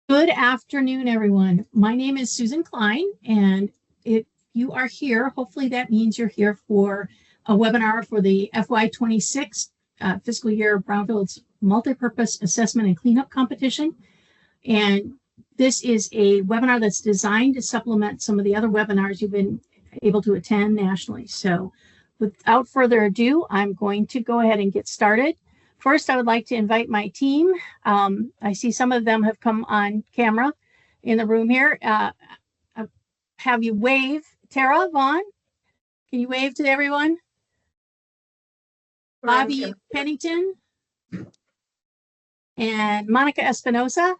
Good afternoon, everyone. My name is Susan Klein, and if you are here, hopefully that means you're here for a webinar for the FY26 fiscal year Brownfield's Multipurpose Assessment and Cleanup Competition. And this is a webinar that's designed to supplement some of the other webinars you've been able to attend nationally. So without further ado, I'm going to go ahead and get started. First, I would like to invite my team. I see some of them have come on camera in the room here. Have you wave. Tara, Vaughn, can you wave to everyone? Bobby Pennington and Monica Espinosa.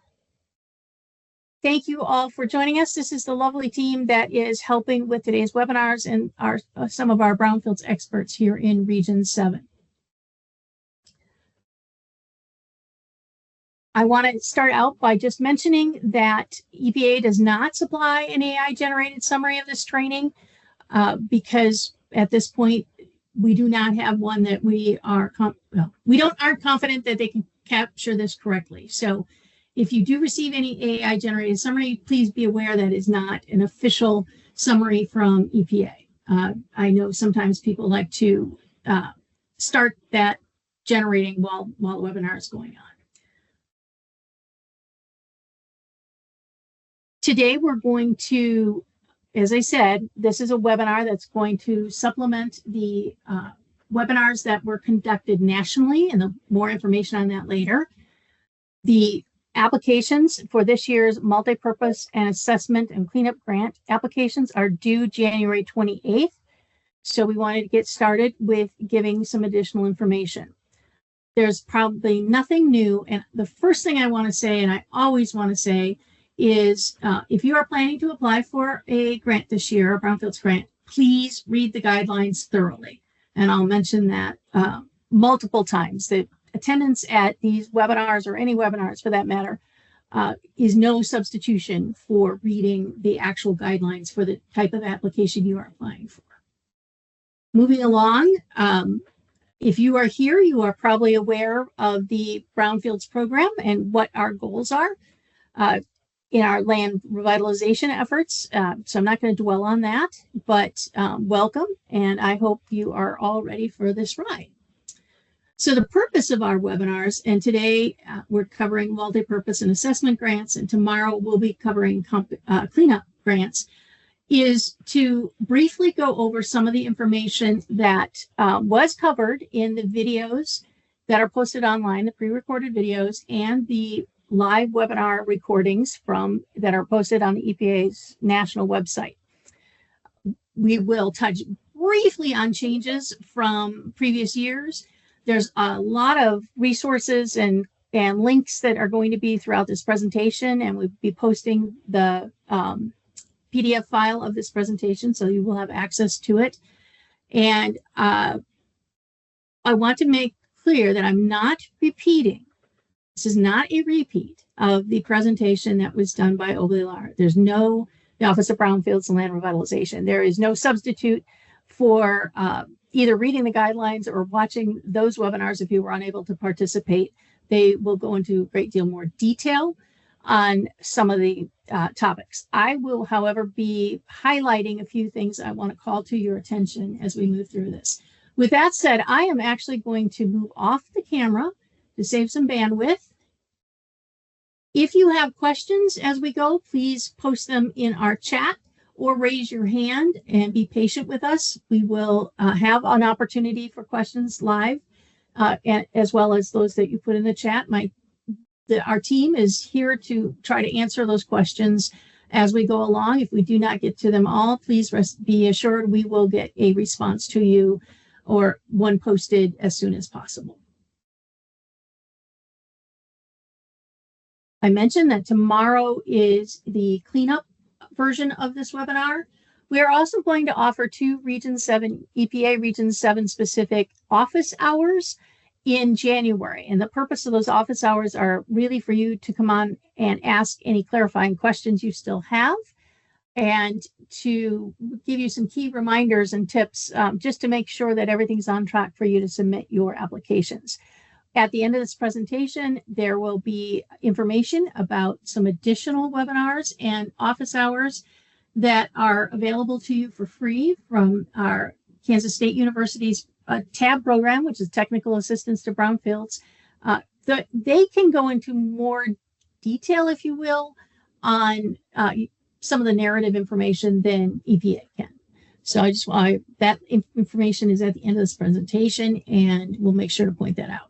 Thank you all for joining us. This is the lovely team that is helping with today's webinars and some of our Brownfields experts here in Region 7. I want to start out by just mentioning that EPA does not supply an AI-generated summary of this training because at this point, we do not have one that we are, aren't confident that they can capture this correctly. So if you do receive any AI-generated summary, please be aware that is not an official summary from EPA. I know sometimes people like to start that generating while the webinar is going on. Today, we're going to, as I said, this is a webinar that's going to supplement the webinars that were conducted nationally, and more information on that later. The applications for this year's Multipurpose and Assessment and Cleanup Grant applications are due January 28th. So we wanted to get started with giving some additional information. There's probably nothing new. And the first thing I want to say, and I always want to say, is if you are planning to apply for a grant this year, a Brownfields grant, please read the guidelines thoroughly. And I'll mention that multiple times. The attendance at these webinars, or any webinars for that matter, is no substitution for reading the actual guidelines for the type of application you are applying for. Moving along, if you are here, you are probably aware of the Brownfields program and what our goals are in our land revitalization efforts. So I'm not going to dwell on that, but welcome, and I hope you are all ready for this ride. So the purpose of our webinars, and today we're covering multi-purpose and assessment grants, and tomorrow we'll be covering cleanup grants, is to briefly go over some of the information that was covered in the videos that are posted online, the pre-recorded videos, and the live webinar recordings that are posted on the EPA's national website. We will touch briefly on changes from previous years. There's a lot of resources and links that are going to be throughout this presentation, and we'll be posting the PDF file of this presentation, so you will have access to it. And I want to make clear that I'm not repeating. This is not a repeat of the presentation that was done by Obelar. There's no, the Office of Brownfields and Land Revitalization. There is no substitute for either reading the guidelines or watching those webinars if you were unable to participate. They will go into a great deal more detail on some of the topics. I will, however, be highlighting a few things I want to call to your attention as we move through this. With that said, I am actually going to move off the camera to save some bandwidth. If you have questions as we go, please post them in our chat or raise your hand and be patient with us. We will have an opportunity for questions live, as well as those that you put in the chat. Our team is here to try to answer those questions as we go along. If we do not get to them all, please be assured we will get a response to you, or one posted as soon as possible. I mentioned that tomorrow is the cleanup version of this webinar. We are also going to offer 2 Region 7, EPA Region 7 specific office hours in January. And the purpose of those office hours are really for you to come on and ask any clarifying questions you still have, and to give you some key reminders and tips just to make sure that everything's on track for you to submit your applications. At the end of this presentation, there will be information about some additional webinars and office hours that are available to you for free from our Kansas State University's TAB program, which is Technical Assistance to Brownfields. They can go into more detail, if you will, on some of the narrative information than EPA can. So I just want that information is at the end of this presentation, and we'll make sure to point that out.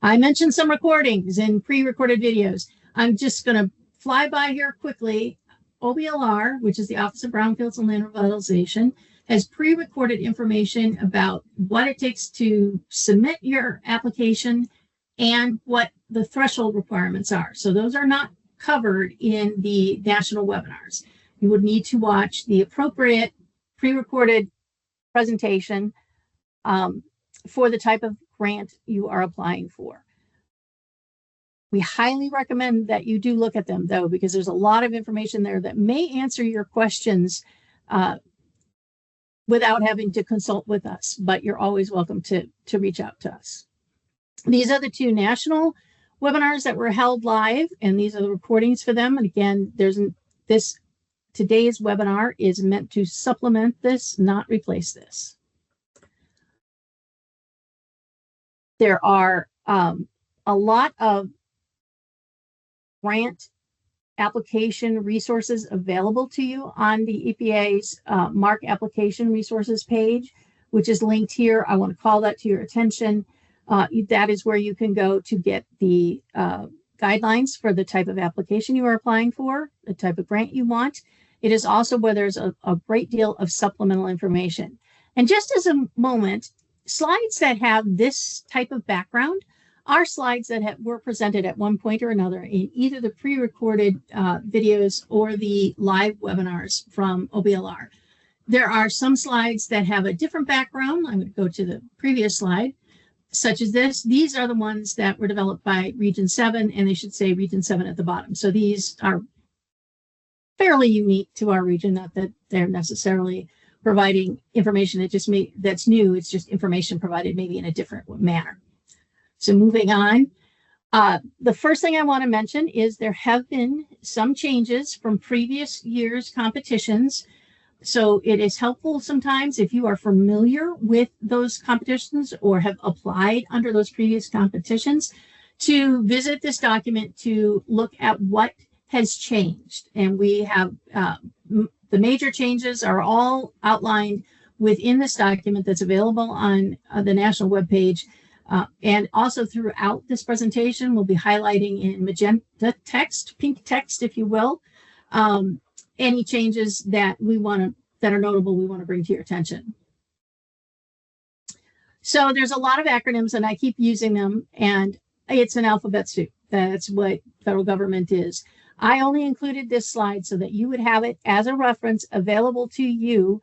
I mentioned some recordings and pre-recorded videos. I'm just going to fly by here quickly. OBLR, which is the Office of Brownfields and Land Revitalization, has pre-recorded information about what it takes to submit your application and what the threshold requirements are. So those are not covered in the national webinars. You would need to watch the appropriate pre-recorded presentation for the type of grant you are applying for. We highly recommend that you do look at them, though, because there's a lot of information there that may answer your questions without having to consult with us, but you're always welcome to reach out to us. These are the two national webinars that were held live, and these are the recordings for them. And again, today's webinar is meant to supplement this, not replace this. There are a lot of grant application resources available to you on the EPA's MARC application resources page, which is linked here. I want to call that to your attention. That is where you can go to get the guidelines for the type of application you are applying for, the type of grant you want. It is also where there's a great deal of supplemental information. And just as a moment, slides that have this type of background are slides that were presented at one point or another in either the pre-recorded videos or the live webinars from OBLR. There are some slides that have a different background. I'm going to go to the previous slide, such as this. These are the ones that were developed by Region 7, and they should say Region 7 at the bottom. So these are fairly unique to our region, not that they're necessarily providing information that's new. It's just information provided maybe in a different manner. So moving on, the first thing I want to mention is there have been some changes from previous year's competitions. So it is helpful sometimes if you are familiar with those competitions or have applied under those previous competitions to visit this document to look at what has changed. And we have the major changes are all outlined within this document that's available on the national webpage. And also throughout this presentation, we'll be highlighting in magenta text, pink text, if you will, any changes that that are notable we want to bring to your attention. So there's a lot of acronyms, and I keep using them, and it's an alphabet soup. That's what federal government is. I only included this slide so that you would have it as a reference available to you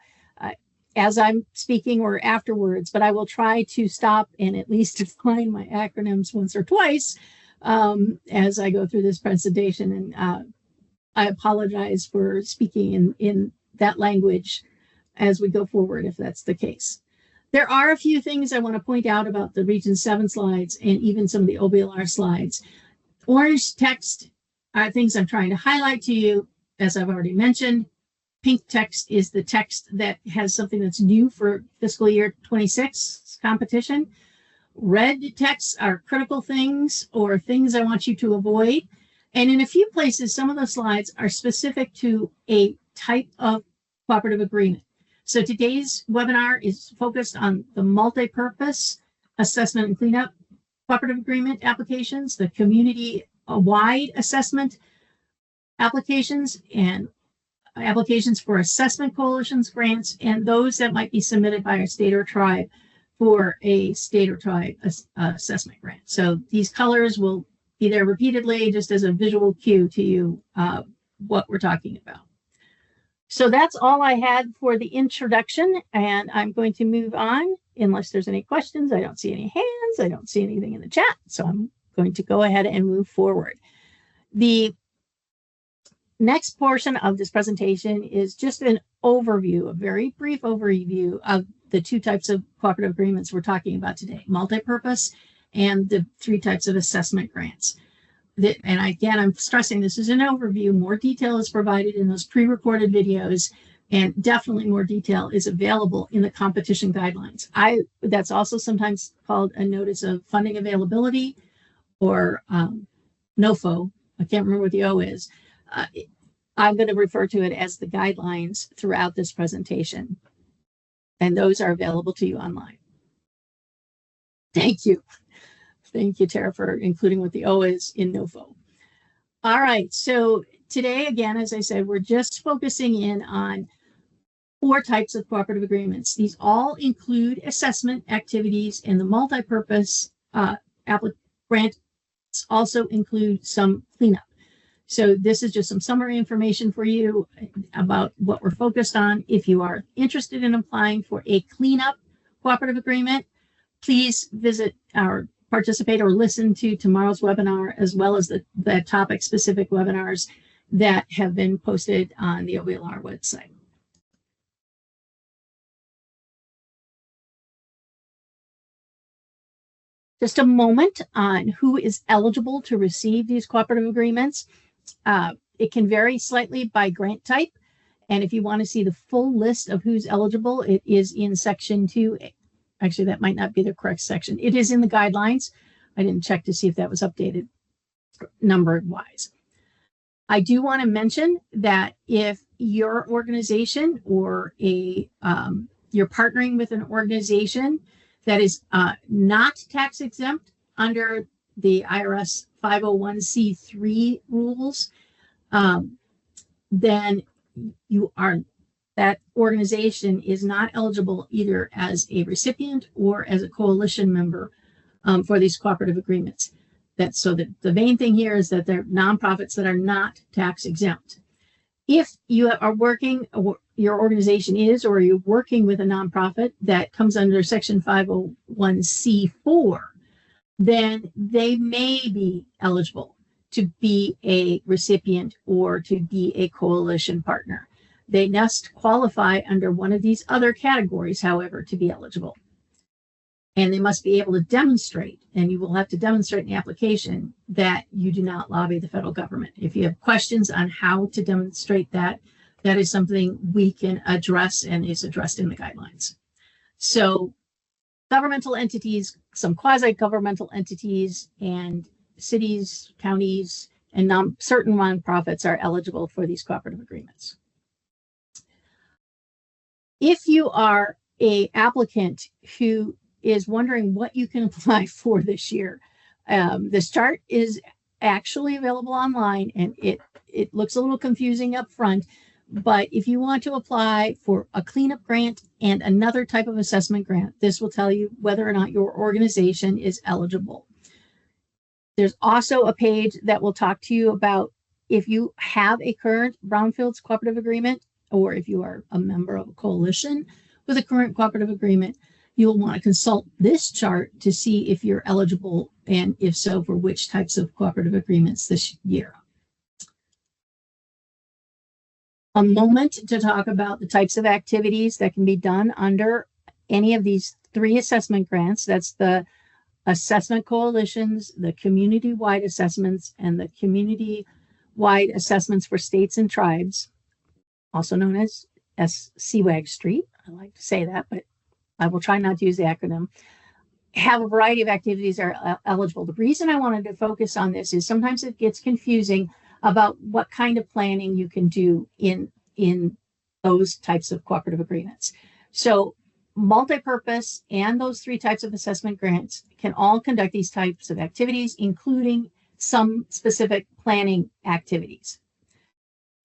as I'm speaking or afterwards, but I will try to stop and at least define my acronyms once or twice as I go through this presentation. And I apologize for speaking in that language as we go forward, if that's the case. There are a few things I want to point out about the Region 7 slides and even some of the OBLR slides. Orange text are things I'm trying to highlight to you, as I've already mentioned. Pink text is the text that has something that's new for fiscal year 26 competition. Red texts are critical things or things I want you to avoid. And in a few places, some of the slides are specific to a type of cooperative agreement. So today's webinar is focused on the multi-purpose assessment and cleanup cooperative agreement applications, the community-wide assessment applications, and applications for assessment coalitions grants, and those that might be submitted by a state or tribe for a state or tribe assessment grant. So these colors will be there repeatedly just as a visual cue to you what we're talking about. So that's all I had for the introduction, and I'm going to move on unless there's any questions. I don't see any hands. I don't see anything in the chat. So I'm going to go ahead and move forward. The next portion of this presentation is just an overview, a very brief overview of the two types of cooperative agreements we're talking about today, multipurpose and the 3 types of assessment grants. And again, I'm stressing this is an overview. More detail is provided in those pre-recorded videos, and definitely more detail is available in the competition guidelines. That's also sometimes called a notice of funding availability, or NOFO. I can't remember what the O is. I'm going to refer to it as the guidelines throughout this presentation, and those are available to you online. Thank you. Thank you, Tara, for including what the O is in NOFO. All right, so today, again, as I said, we're just focusing in on 4 types of cooperative agreements. These all include assessment activities, and the multipurpose grants also include some cleanup. So this is just some summary information for you about what we're focused on. If you are interested in applying for a cleanup cooperative agreement, please visit our participate or listen to tomorrow's webinar, as well as the topic-specific webinars that have been posted on the OBLR website. Just a moment on who is eligible to receive these cooperative agreements. It can vary slightly by grant type, and if you want to see the full list of who's eligible, it is in section 2. Actually, that might not be the correct section. It is in the guidelines. I didn't check to see if that was updated number-wise. I do want to mention that if your organization or you're partnering with an organization that is not tax exempt under the IRS 501c3 rules, then that organization is not eligible either as a recipient or as a coalition member for these cooperative agreements. So the main thing here is that they're nonprofits that are not tax exempt. If you are working, or your organization is, or you're working with a nonprofit that comes under section 501c4, then they may be eligible to be a recipient or to be a coalition partner. They must qualify under one of these other categories, however, to be eligible. And they must be able to demonstrate, and you will have to demonstrate in the application, that you do not lobby the federal government. If you have questions on how to demonstrate that, that is something we can address and is addressed in the guidelines. So governmental entities, some quasi-governmental entities, and cities, counties, and certain nonprofits are eligible for these cooperative agreements. If you are an applicant who is wondering what you can apply for this year, this chart is actually available online, and it looks a little confusing up front, but if you want to apply for a cleanup grant and another type of assessment grant, this will tell you whether or not your organization is eligible. There's also a page that will talk to you about if you have a current brownfields cooperative agreement, or if you are a member of a coalition with a current cooperative agreement, you'll want to consult this chart to see if you're eligible, and if so, for which types of cooperative agreements this year. A moment to talk about the types of activities that can be done under any of these 3 assessment grants. That's the assessment coalitions, the community-wide assessments, and the community-wide assessments for states and tribes, also known as CWAG Street. I like to say that, but I will try not to use the acronym. Have a variety of activities are eligible. The reason I wanted to focus on this is sometimes it gets confusing about what kind of planning you can do in those types of cooperative agreements. So multipurpose and those 3 types of assessment grants can all conduct these types of activities, including some specific planning activities.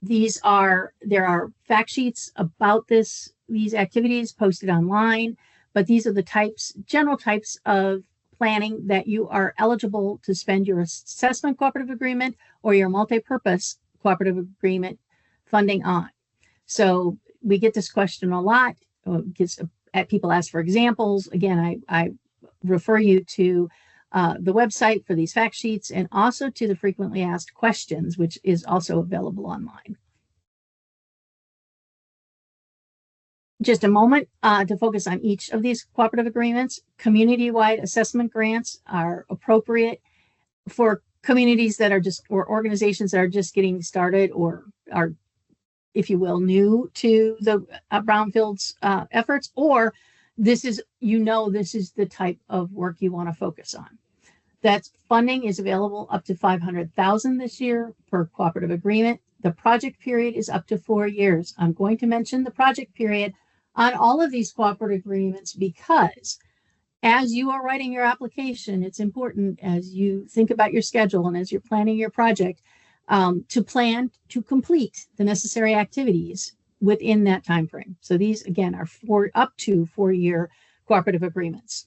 There are fact sheets about these activities posted online, but these are the general types of planning that you are eligible to spend your assessment cooperative agreement or your multipurpose cooperative agreement funding on. So we get this question a lot. People ask for examples. Again, I refer you to the website for these fact sheets, and also to the frequently asked questions, which is also available online. just a moment to focus on each of these cooperative agreements. Community-wide assessment grants are appropriate for communities that are just, or organizations that are just getting started or are, if you will, new to the brownfields efforts, or this is, this is the type of work you want to focus on. That funding is available up to $500,000 this year per cooperative agreement. The project period is up to 4 years. I'm going to mention the project period on all of these cooperative agreements because as you are writing your application, it's important as you think about your schedule and as you're planning your project to plan to complete the necessary activities within that time frame. So these, again, are up to 4-year cooperative agreements.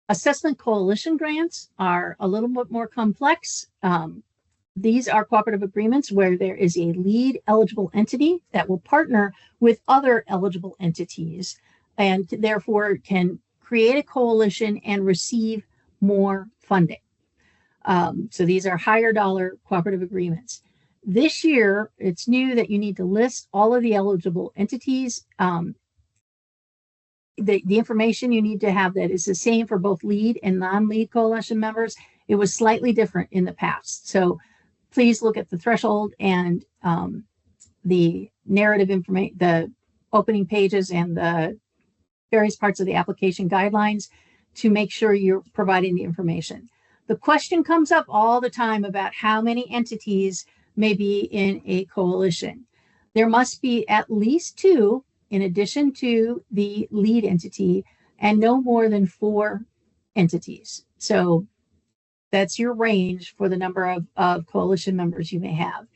Assessment coalition grants are a little bit more complex. These are cooperative agreements where there is a lead eligible entity that will partner with other eligible entities and therefore can create a coalition and receive more funding. So these are higher dollar cooperative agreements. This year, it's new that you need to list all of the eligible entities. The information you need to have that is the same for both lead and non-lead coalition members. It was slightly different in the past. So please look at the threshold and the narrative information, the opening pages and the various parts of the application guidelines to make sure you're providing the information. The question comes up all the time about how many entities may be in a coalition. There must be at least 2 in addition to the lead entity and no more than 4 entities. So that's your range for the number of coalition members you may have.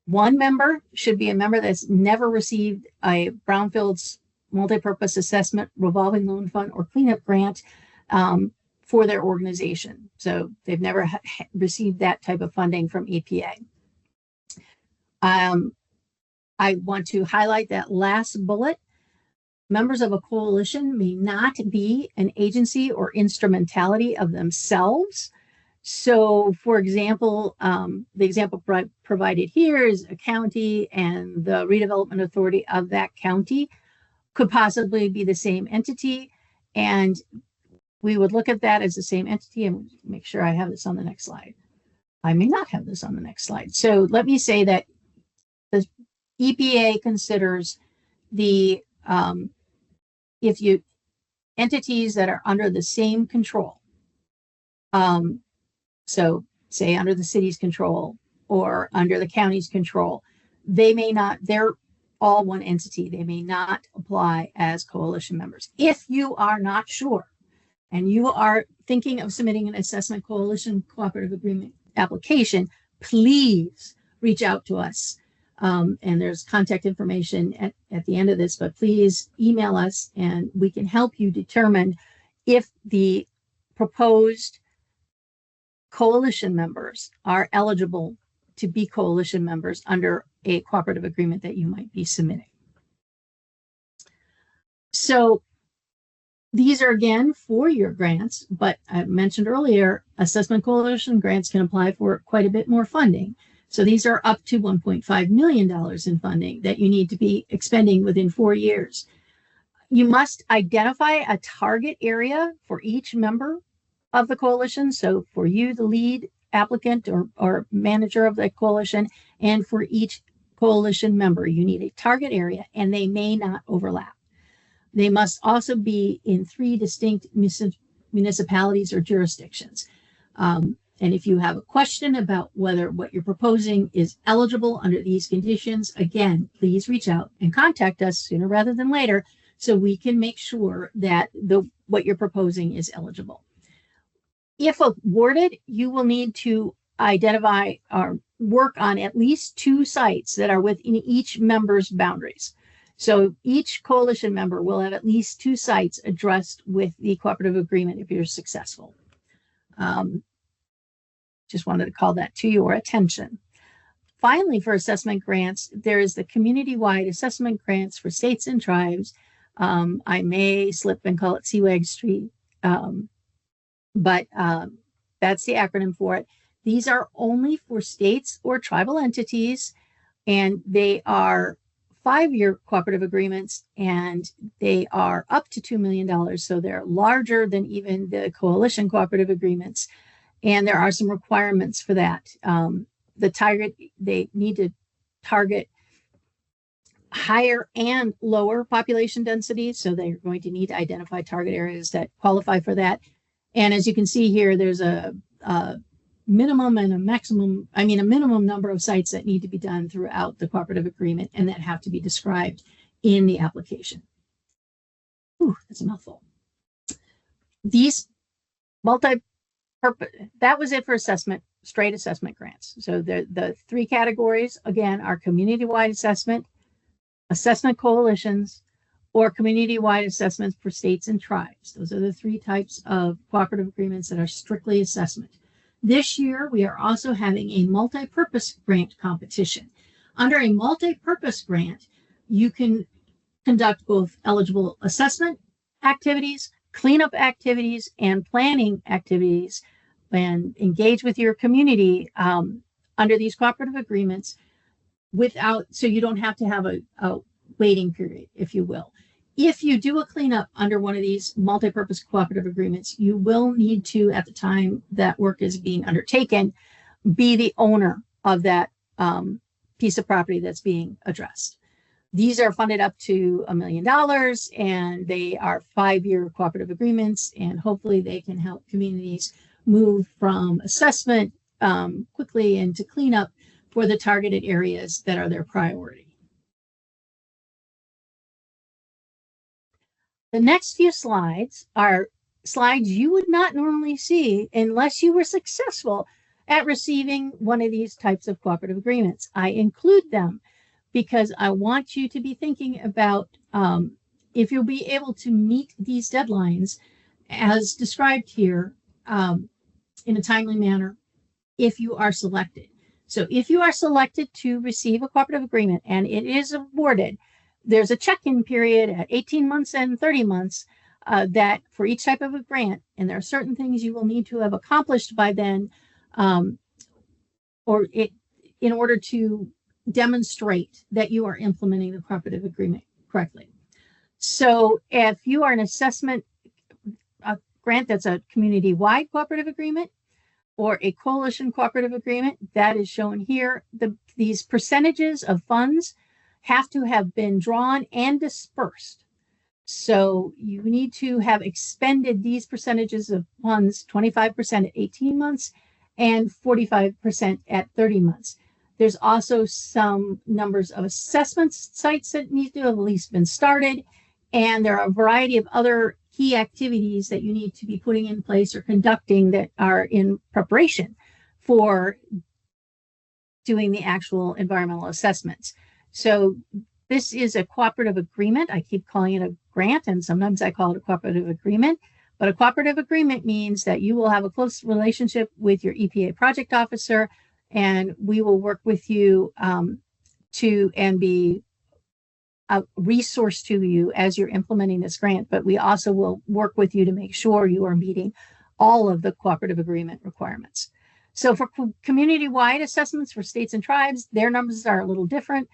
1 member should be a member that's never received a Brownfields Multipurpose Assessment Revolving Loan Fund or Cleanup Grant for their organization. So they've never received that type of funding from EPA. I want to highlight that last bullet. Members of a coalition may not be an agency or instrumentality of themselves. So, for example, the example provided here is a county and the redevelopment authority of that county could possibly be the same entity. And we would look at that as the same entity and make sure I have this on the next slide. I may not have this on the next slide. So let me say that the EPA considers the entities that are under the same control. So say under the city's control or under the county's control, they may not, they're all one entity. They may not apply as coalition members. If you are not sure and you are thinking of submitting an assessment coalition cooperative agreement application, please reach out to us. And there's contact information at the end of this, but please email us and we can help you determine if the proposed coalition members are eligible to be coalition members under a cooperative agreement that you might be submitting. So these are, again, 4-year grants, but I mentioned earlier, assessment coalition grants can apply for quite a bit more funding. So these are up to $1.5 million in funding that you need to be expending within 4 years. You must identify a target area for each member of the coalition. So for you, the lead applicant or manager of the coalition, and for each coalition member, you need a target area and they may not overlap. They must also be in 3 distinct municipalities or jurisdictions. And if you have a question about whether what you're proposing is eligible under these conditions, again, please reach out and contact us sooner rather than later so we can make sure that what you're proposing is eligible. If awarded, you will need to identify or work on at least 2 sites that are within each member's boundaries. So each coalition member will have at least 2 sites addressed with the cooperative agreement if you're successful. Just wanted to call that to your attention. Finally, for assessment grants, there is the community-wide assessment grants for states and tribes. I may slip and call it CWAG Street, but that's the acronym for it. These are only for states or tribal entities and they are 5-year cooperative agreements, and they are up to $2 million. So they're larger than even the coalition cooperative agreements. And there are some requirements for that. The target, they need to target higher and lower population densities. So they're going to need to identify target areas that qualify for that. And as you can see here, there's a minimum and a maximum, a minimum number of sites that need to be done throughout the cooperative agreement and that have to be described in the application. Ooh, that's a mouthful. These multi-purpose, that was it for assessment, straight assessment grants. So the 3 categories, again, are community-wide assessment, assessment coalitions, or community-wide assessments for states and tribes. Those are the 3 types of cooperative agreements that are strictly assessment. This year, we are also having a multi-purpose grant competition. Under a multi-purpose grant, you can conduct both eligible assessment activities, cleanup activities, and planning activities, and engage with your community under these cooperative agreements so you don't have to have a waiting period, if you will. If you do a cleanup under one of these multi-purpose cooperative agreements, you will need to, at the time that work is being undertaken, be the owner of that piece of property that's being addressed. These are funded up to $1 million, and they are 5-year cooperative agreements, and hopefully they can help communities move from assessment quickly into cleanup for the targeted areas that are their priority. The next few slides are slides you would not normally see unless you were successful at receiving one of these types of cooperative agreements. I include them because I want you to be thinking about if you'll be able to meet these deadlines as described here in a timely manner if you are selected. So if you are selected to receive a cooperative agreement and it is awarded, there's a check-in period at 18 months and 30 months that for each type of a grant, and there are certain things you will need to have accomplished by then in order to demonstrate that you are implementing the cooperative agreement correctly. So if you are an assessment grant that's a community-wide cooperative agreement or a coalition cooperative agreement, that is shown here. These percentages of funds have to have been drawn and dispersed. So you need to have expended these percentages of funds, 25% at 18 months and 45% at 30 months. There's also some numbers of assessment sites that need to have at least been started. And there are a variety of other key activities that you need to be putting in place or conducting that are in preparation for doing the actual environmental assessments. So this is a cooperative agreement. I keep calling it a grant, and sometimes I call it a cooperative agreement. But a cooperative agreement means that you will have a close relationship with your EPA project officer, and we will work with you and be a resource to you as you're implementing this grant. But we also will work with you to make sure you are meeting all of the cooperative agreement requirements. So for community-wide assessments for states and tribes, their numbers are a little different.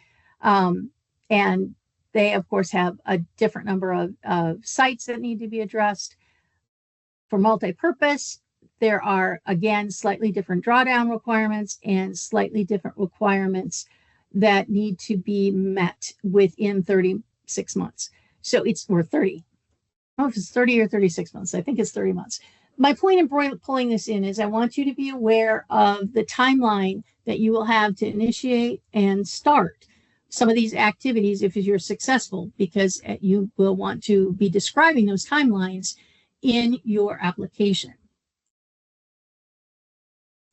And they, of course, have a different number of sites that need to be addressed. For multi-purpose, there are, again, slightly different drawdown requirements and slightly different requirements that need to be met within 36 months. So or 30. I don't know if it's 30 or 36 months. I think it's 30 months. My point in pulling this in is I want you to be aware of the timeline that you will have to initiate and start some of these activities if you're successful, because you will want to be describing those timelines in your application.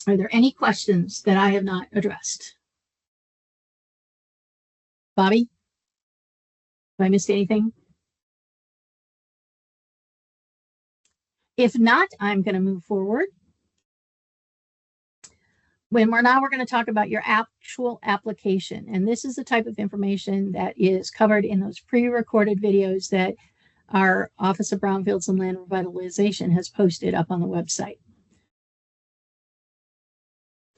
Are there any questions that I have not addressed? Bobby, have I missed anything? If not, I'm going to move forward. We're going to talk about your actual application. And this is the type of information that is covered in those pre-recorded videos that our Office of Brownfields and Land Revitalization has posted up on the website.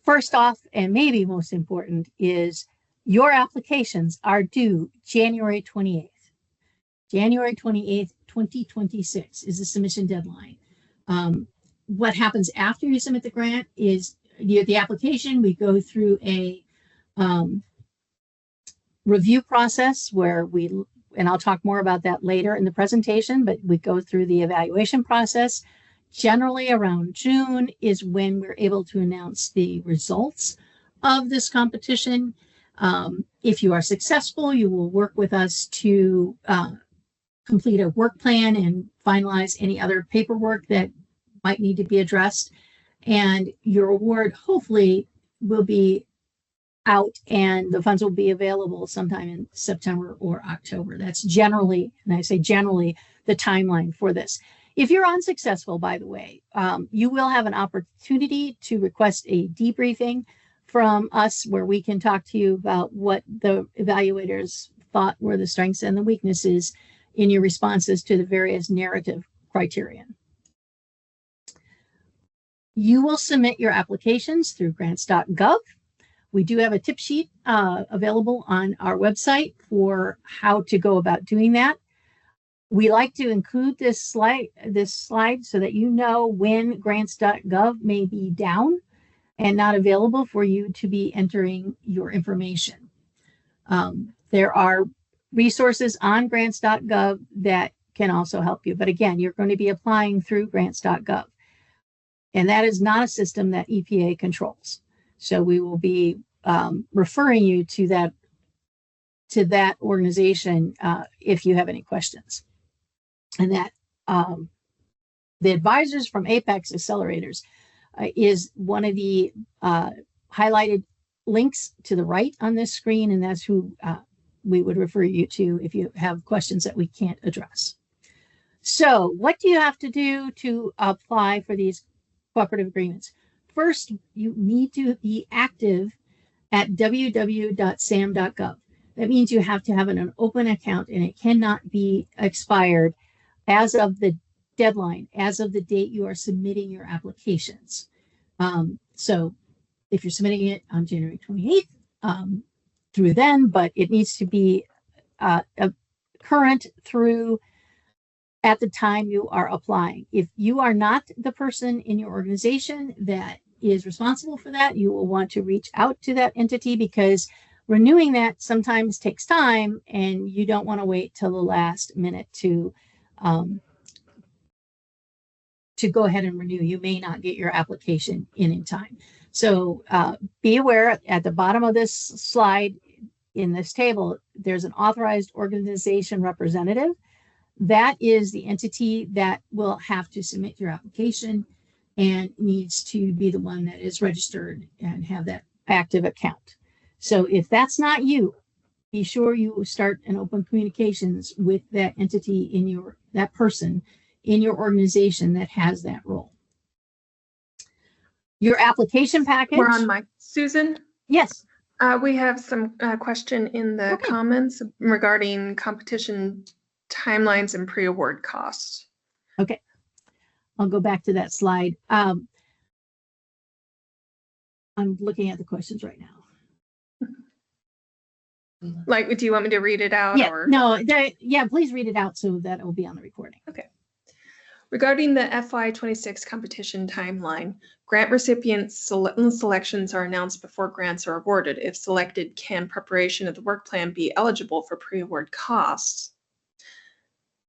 First off, and maybe most important, is Your applications are due January 28th. January 28th, 2026 is the submission deadline. What happens after you submit the grant is the application. We go through a review process where and I'll talk more about that later in the presentation, but we go through the evaluation process. Generally around June is when we're able to announce the results of this competition. If you are successful, you will work with us to complete a work plan and finalize any other paperwork that might need to be addressed. And your award hopefully will be out and the funds will be available sometime in September or October. That's generally, and I say generally, the timeline for this. If you're unsuccessful, by the way, you will have an opportunity to request a debriefing from us where we can talk to you about what the evaluators thought were the strengths and the weaknesses in your responses to the various narrative criterion. You will submit your applications through grants.gov. We do have a tip sheet available on our website for how to go about doing that. We like to include this slide so that you know when grants.gov may be down and not available for you to be entering your information. There are resources on grants.gov that can also help you. But again, you're going to be applying through grants.gov. And that is not a system that EPA controls. So we will be referring you to that organization if you have any questions. And that the advisors from Apex Accelerators is one of the highlighted links to the right on this screen, and that's who we would refer you to if you have questions that we can't address. So what do you have to do to apply for these cooperative agreements? First, you need to be active at www.sam.gov. That means you have to have an open account and it cannot be expired as of the deadline, as of the date you are submitting your applications. So if you're submitting it on January 28th, through then, but it needs to be current through at the time you are applying. If you are not the person in your organization that is responsible for that, you will want to reach out to that entity because renewing that sometimes takes time and you don't want to wait till the last minute to go ahead and renew. You may not get your application in time. So be aware at the bottom of this slide in this table, there's an authorized organization representative. That is the entity that will have to submit your application and needs to be the one that is registered and have that active account. So if that's not you, be sure you start an open communications with that entity that person in your organization that has that role. Your application package. We're on mic. Susan? Yes. We have some question in the comments regarding competition timelines and pre-award costs. Okay. I'll go back to that slide. I'm looking at the questions right now. Like, do you want me to read it out? Yeah, or? no, yeah, please read it out so that it will be on the recording. Okay. Regarding the FY26 competition timeline, grant recipient selections are announced before grants are awarded. If selected, can preparation of the work plan be eligible for pre-award costs?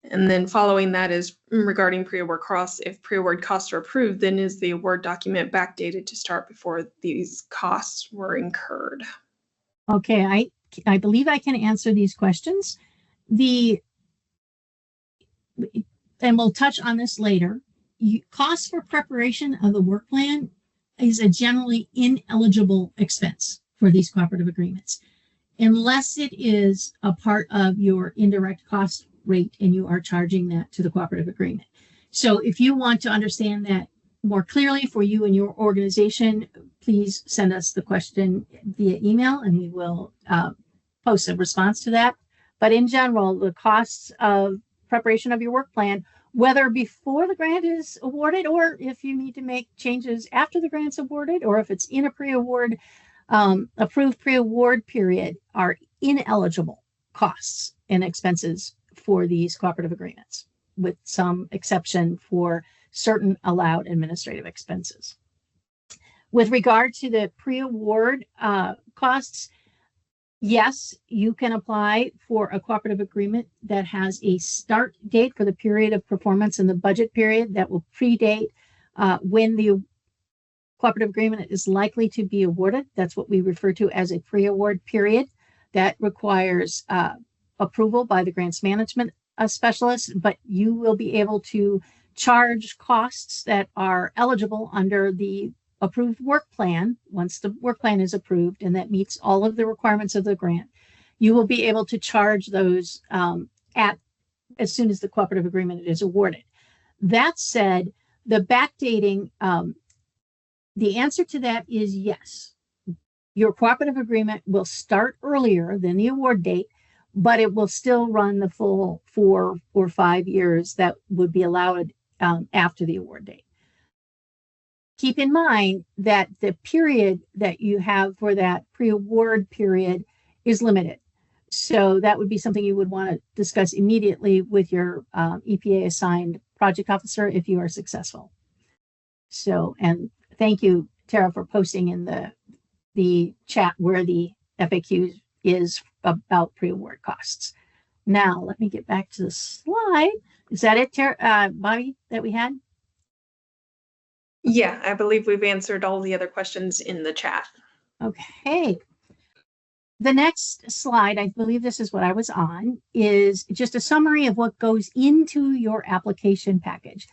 And then following that is regarding pre-award costs. If pre-award costs are approved, then is the award document backdated to start before these costs were incurred? Okay, I believe I can answer these questions. And we'll touch on this later. Costs for preparation of the work plan is a generally ineligible expense for these cooperative agreements, unless it is a part of your indirect cost rate and you are charging that to the cooperative agreement. So if you want to understand that more clearly for you and your organization, please send us the question via email and we will post a response to that. But in general, the costs of preparation of your work plan, whether before the grant is awarded or if you need to make changes after the grant's awarded or if it's in a pre-award Approved pre-award period are ineligible costs and expenses for these cooperative agreements, with some exception for certain allowed administrative expenses. With regard to the pre-award costs, yes, you can apply for a cooperative agreement that has a start date for the period of performance in the budget period that will predate when the cooperative agreement is likely to be awarded. That's what we refer to as a pre-award period. That requires approval by the grants management specialist, but you will be able to charge costs that are eligible under the approved work plan. Once the work plan is approved and that meets all of the requirements of the grant, you will be able to charge those as soon as the cooperative agreement is awarded. That said, the backdating, the answer to that is yes. Your cooperative agreement will start earlier than the award date, but it will still run the full 4 or 5 years that would be allowed after the award date. Keep in mind that the period that you have for that pre-award period is limited. So that would be something you would want to discuss immediately with your EPA assigned project officer if you are successful. So, and thank you, Tara, for posting in the chat where the FAQ is about pre-award costs. Now, let me get back to the slide. Is that it, Tara, Bobby, that we had? Yeah, I believe we've answered all the other questions in the chat. Okay. The next slide, I believe this is what I was on, is just a summary of what goes into your application package.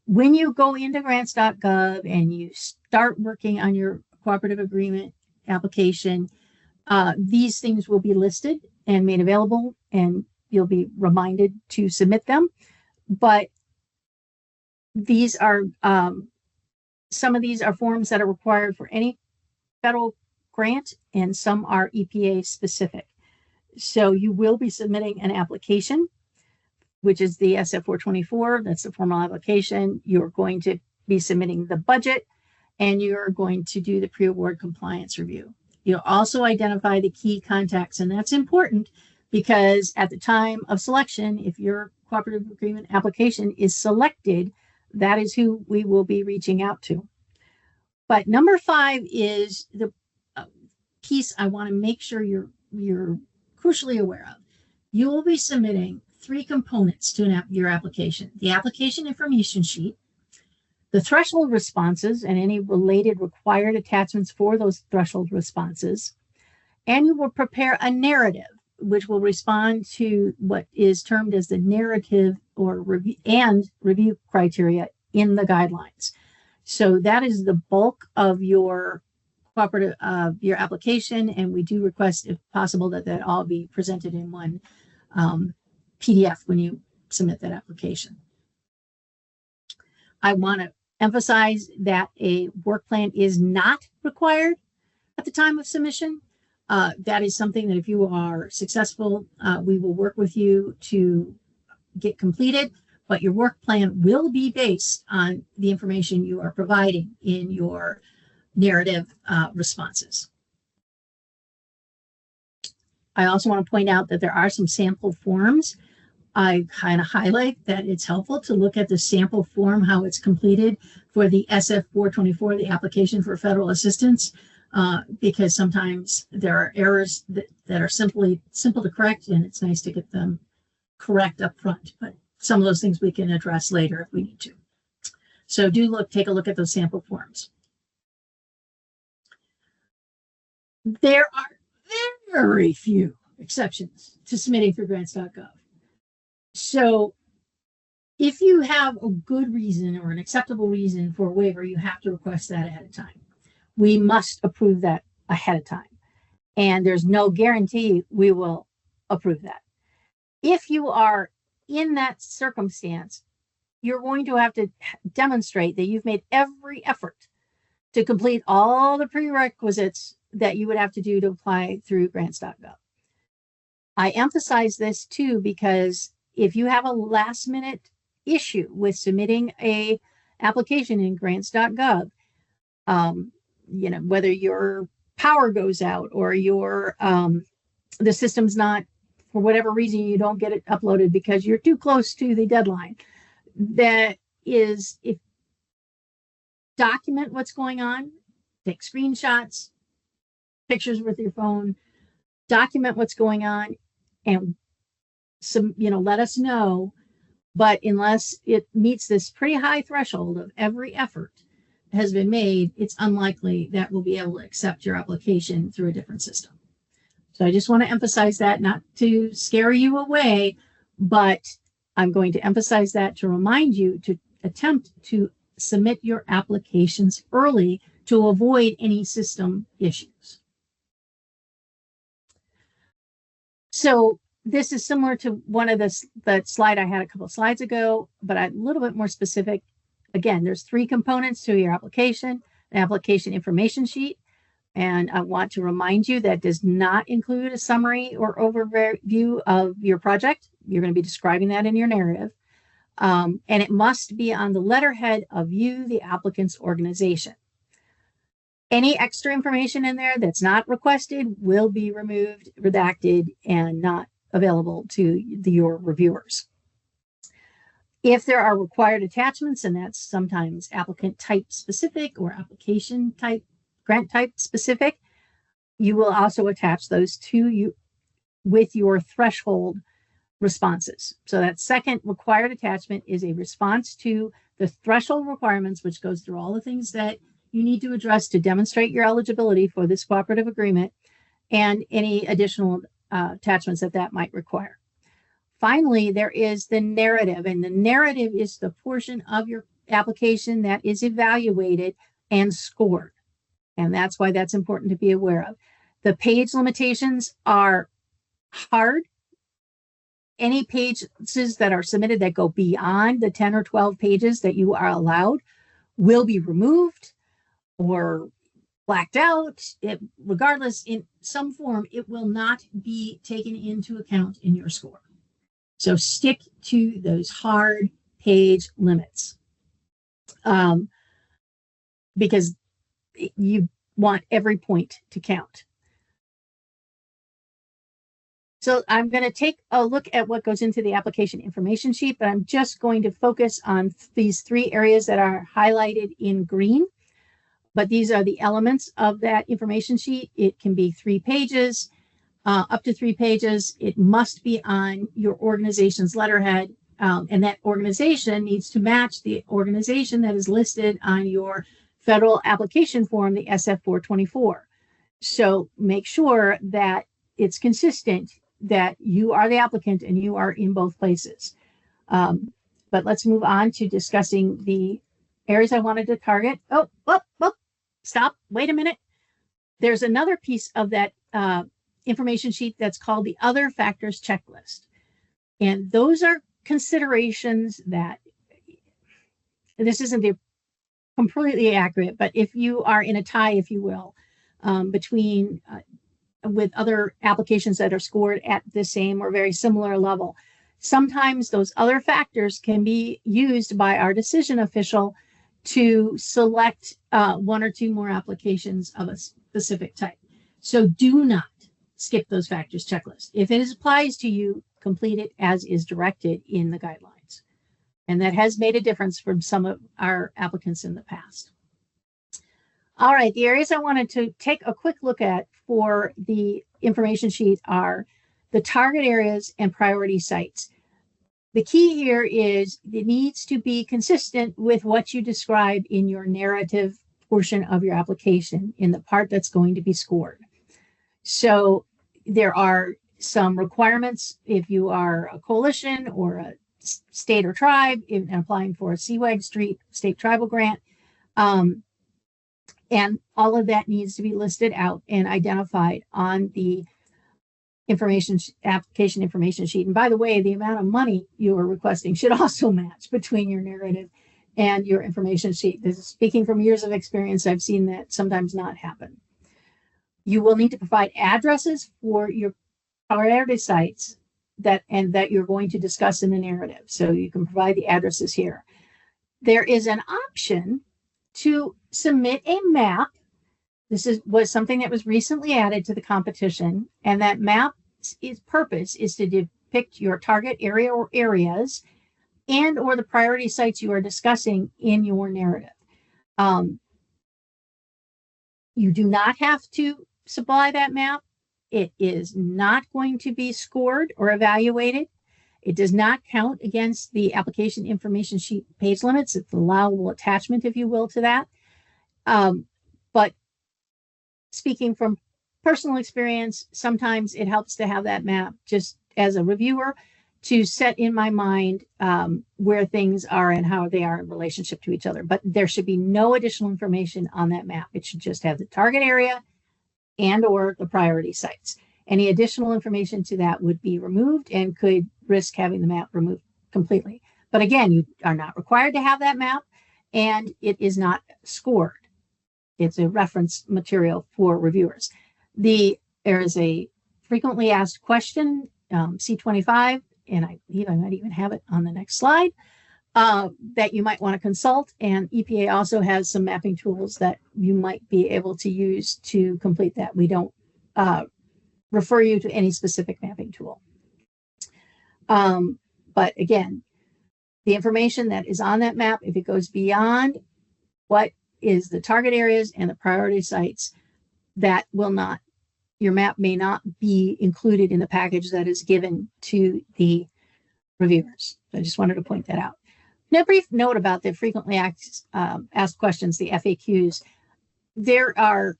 When you go into grants.gov and you start working on your cooperative agreement application, these things will be listed and made available, and you'll be reminded to submit them. But these are some of these are forms that are required for any federal grant, and some are EPA specific. So you will be submitting an application, which is the SF424. That's the formal application. You're going to be submitting the budget, and you're going to do the pre-award compliance review. You'll also identify the key contacts, and that's important because at the time of selection, if your cooperative agreement application is selected, that is who we will be reaching out to. But number 5 is the piece I want to make sure you're crucially aware of. You will be submitting 3 components to your application: the application information sheet, the threshold responses and any related required attachments for those threshold responses, and you will prepare a narrative which will respond to what is termed as the narrative or review criteria in the guidelines. So that is the bulk of your cooperative your application, and we do request, if possible, that that all be presented in one PDF when you submit that application. I want to emphasize that a work plan is not required at the time of submission. That is something that if you are successful, we will work with you to get completed, but your work plan will be based on the information you are providing in your narrative responses. I also want to point out that there are some sample forms. I kind of highlight that it's helpful to look at the sample form, how it's completed for the SF424, the application for federal assistance, because sometimes there are errors that are simple to correct, and it's nice to get them correct up front. But some of those things we can address later if we need to. So take a look at those sample forms. There are very few exceptions to submitting through grants.gov. So if you have a good reason or an acceptable reason for a waiver, you have to request that ahead of time. We must approve that ahead of time. And there's no guarantee we will approve that. If you are in that circumstance, you're going to have to demonstrate that you've made every effort to complete all the prerequisites that you would have to do to apply through grants.gov. I emphasize this too because if you have a last minute issue with submitting a application in grants.gov, whether you're power goes out, or your the system's not, for whatever reason, you don't get it uploaded because you're too close to the deadline. That is, if document what's going on, take screenshots, pictures with your phone, document what's going on, and let us know. But unless it meets this pretty high threshold of every effort has been made, it's unlikely that we'll be able to accept your application through a different system. So I just want to emphasize that, not to scare you away, but I'm going to emphasize that to remind you to attempt to submit your applications early to avoid any system issues. So this is similar to one of the slide I had a couple of slides ago, but a little bit more specific. Again, there's 3 components to your application: an application information sheet. And I want to remind you that does not include a summary or overview of your project. You're going to be describing that in your narrative. And it must be on the letterhead of you, the applicant's organization. Any extra information in there that's not requested will be removed, redacted, and not available to your reviewers. If there are required attachments, and that's sometimes applicant type specific or application type, grant type specific, you will also attach those to you with your threshold responses. So that second required attachment is a response to the threshold requirements, which goes through all the things that you need to address to demonstrate your eligibility for this cooperative agreement, and any additional attachments that might require. Finally, there is the narrative, and the narrative is the portion of your application that is evaluated and scored. And that's why that's important to be aware of. The page limitations are hard. Any pages that are submitted that go beyond the 10 or 12 pages that you are allowed will be removed or blacked out. Regardless, in some form, it will not be taken into account in your score. So stick to those hard page limits, because you want every point to count. So I'm going to take a look at what goes into the application information sheet, but I'm just going to focus on these 3 areas that are highlighted in green. But these are the elements of that information sheet. It can be 3 pages, up to 3 pages. It must be on your organization's letterhead, and that organization needs to match the organization that is listed on your federal application form, the SF-424. So make sure that it's consistent, that you are the applicant and you are in both places. But let's move on to discussing the areas I wanted to target. Stop, wait a minute. There's another piece of that information sheet that's called the other factors checklist. And those are considerations that, this isn't completely accurate, but if you are in a tie, if you will, between with other applications that are scored at the same or very similar level, sometimes those other factors can be used by our decision official to select 1 or 2 more applications of a specific type. So do not skip those factors checklist. If it applies to you, complete it as is directed in the guidelines. And that has made a difference for some of our applicants in the past. All right, the areas I wanted to take a quick look at for the information sheet are the target areas and priority sites. The key here is it needs to be consistent with what you describe in your narrative portion of your application, in the part that's going to be scored. So there are some requirements if you are a coalition or a state or tribe in applying for a CWAG state tribal grant. And all of that needs to be listed out and identified on the application information sheet. And by the way, the amount of money you are requesting should also match between your narrative and your information sheet. This is speaking from years of experience. I've seen that sometimes not happen. You will need to provide addresses for your priority sites that you're going to discuss in the narrative. So you can provide the addresses here. There is an option to submit a map was something that was recently added to the competition, and that map's purpose is to depict your target area or areas and or the priority sites you are discussing in your narrative. You do not have to supply that map. It is not going to be scored or evaluated. It does not count against the application information sheet page limits. It's an allowable attachment, if you will, to that. But speaking from personal experience, sometimes it helps to have that map just as a reviewer to set in my mind where things are and how they are in relationship to each other. But there should be no additional information on that map. It should just have the target area and or the priority sites. Any additional information to that would be removed and could risk having the map removed completely. But again, you are not required to have that map, and it is not scored. It's a reference material for reviewers. There is a frequently asked question, C25, and I believe I might even have it on the next slide, that you might want to consult. And EPA also has some mapping tools that you might be able to use to complete that. We don't refer you to any specific mapping tool. But again, the information that is on that map, if it goes beyond what is the target areas and the priority sites, that will not, your map may not be included in the package that is given to the reviewers. So I just wanted to point that out. Now, a brief note about the frequently asked questions, the FAQs. There are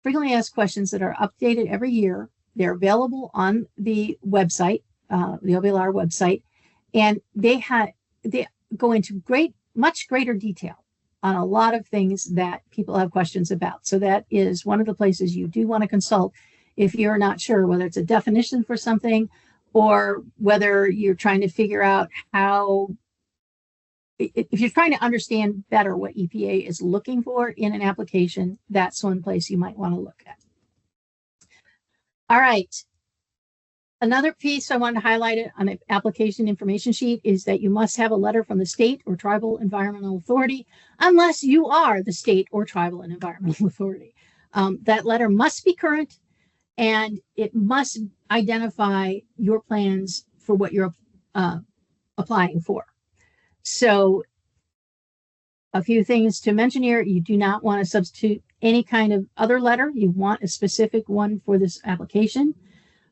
frequently asked questions that are updated every year. They're available on the website, the OBLR website, and they go into much greater detail on a lot of things that people have questions about. So that is one of the places you do want to consult if you're not sure whether it's a definition for something or whether you're trying to figure out if you're trying to understand better what EPA is looking for in an application, that's one place you might want to look at. All right. Another piece I wanted to highlight it on an application information sheet is that you must have a letter from the state or tribal environmental authority, unless you are the state or tribal and environmental authority. That letter must be current, and it must identify your plans for what you're applying for. So a few things to mention here: you do not want to substitute any kind of other letter. You want a specific one for this application.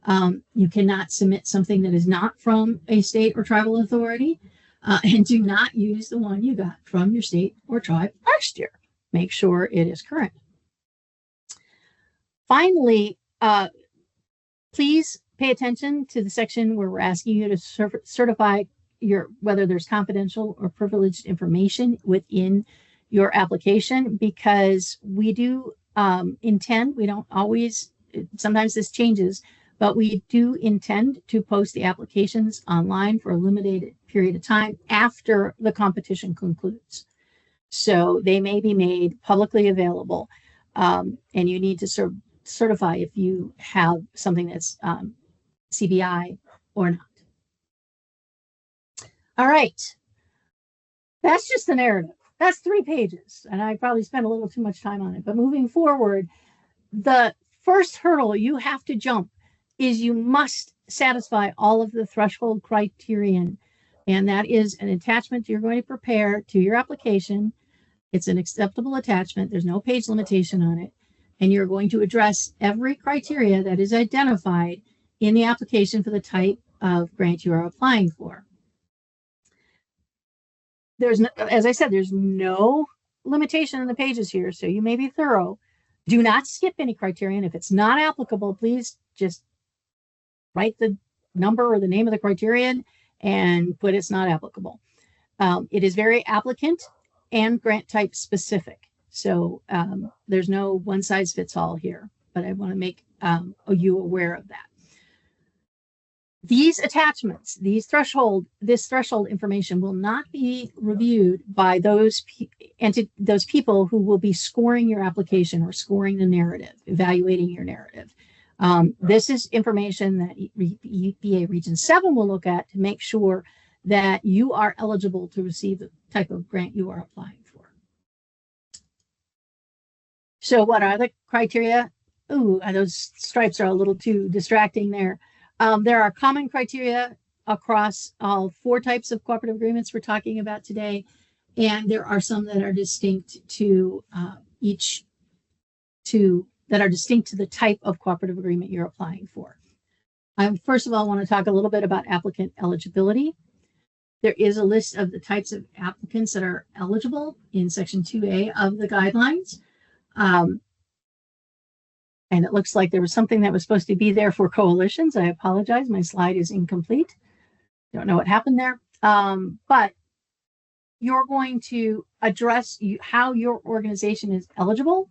You cannot submit something that is not from a state or tribal authority, and do not use the one you got from your state or tribe last year. Make sure it is current. Finally, please pay attention to the section where we're asking you to certify whether there's confidential or privileged information within your application, because we do intend, we don't always, sometimes this changes, but we do intend to post the applications online for a limited period of time after the competition concludes. So they may be made publicly available, and you need to certify if you have something that's CBI or not. All right, that's just the narrative. That's 3 pages, and I probably spent a little too much time on it. But moving forward, the first hurdle you have to jump is you must satisfy all of the threshold criterion, and that is an attachment you're going to prepare to your application. It's an acceptable attachment. There's no page limitation on it, and you're going to address every criteria that is identified in the application for the type of grant you are applying for. There's no, as I said, there's no limitation in the pages here, so you may be thorough. Do not skip any criterion. If it's not applicable, please just write the number or the name of the criterion and put it's not applicable. It is very applicant and grant type specific. So there's no one size fits all here, but I want to make you aware of that. These attachments, this threshold information will not be reviewed by those people who will be scoring your application or scoring the narrative, evaluating your narrative. This is information that EPA Region 7 will look at to make sure that you are eligible to receive the type of grant you are applying for. So what are the criteria? Ooh, those stripes are a little too distracting there. There are common criteria across all 4 types of cooperative agreements we're talking about today. And there are some that are distinct to the type of cooperative agreement you're applying for. I first of all want to talk a little bit about applicant eligibility. There is a list of the types of applicants that are eligible in section 2A of the guidelines. And it looks like there was something that was supposed to be there for coalitions. I apologize. My slide is incomplete. Don't know what happened there. But you're going to address how your organization is eligible.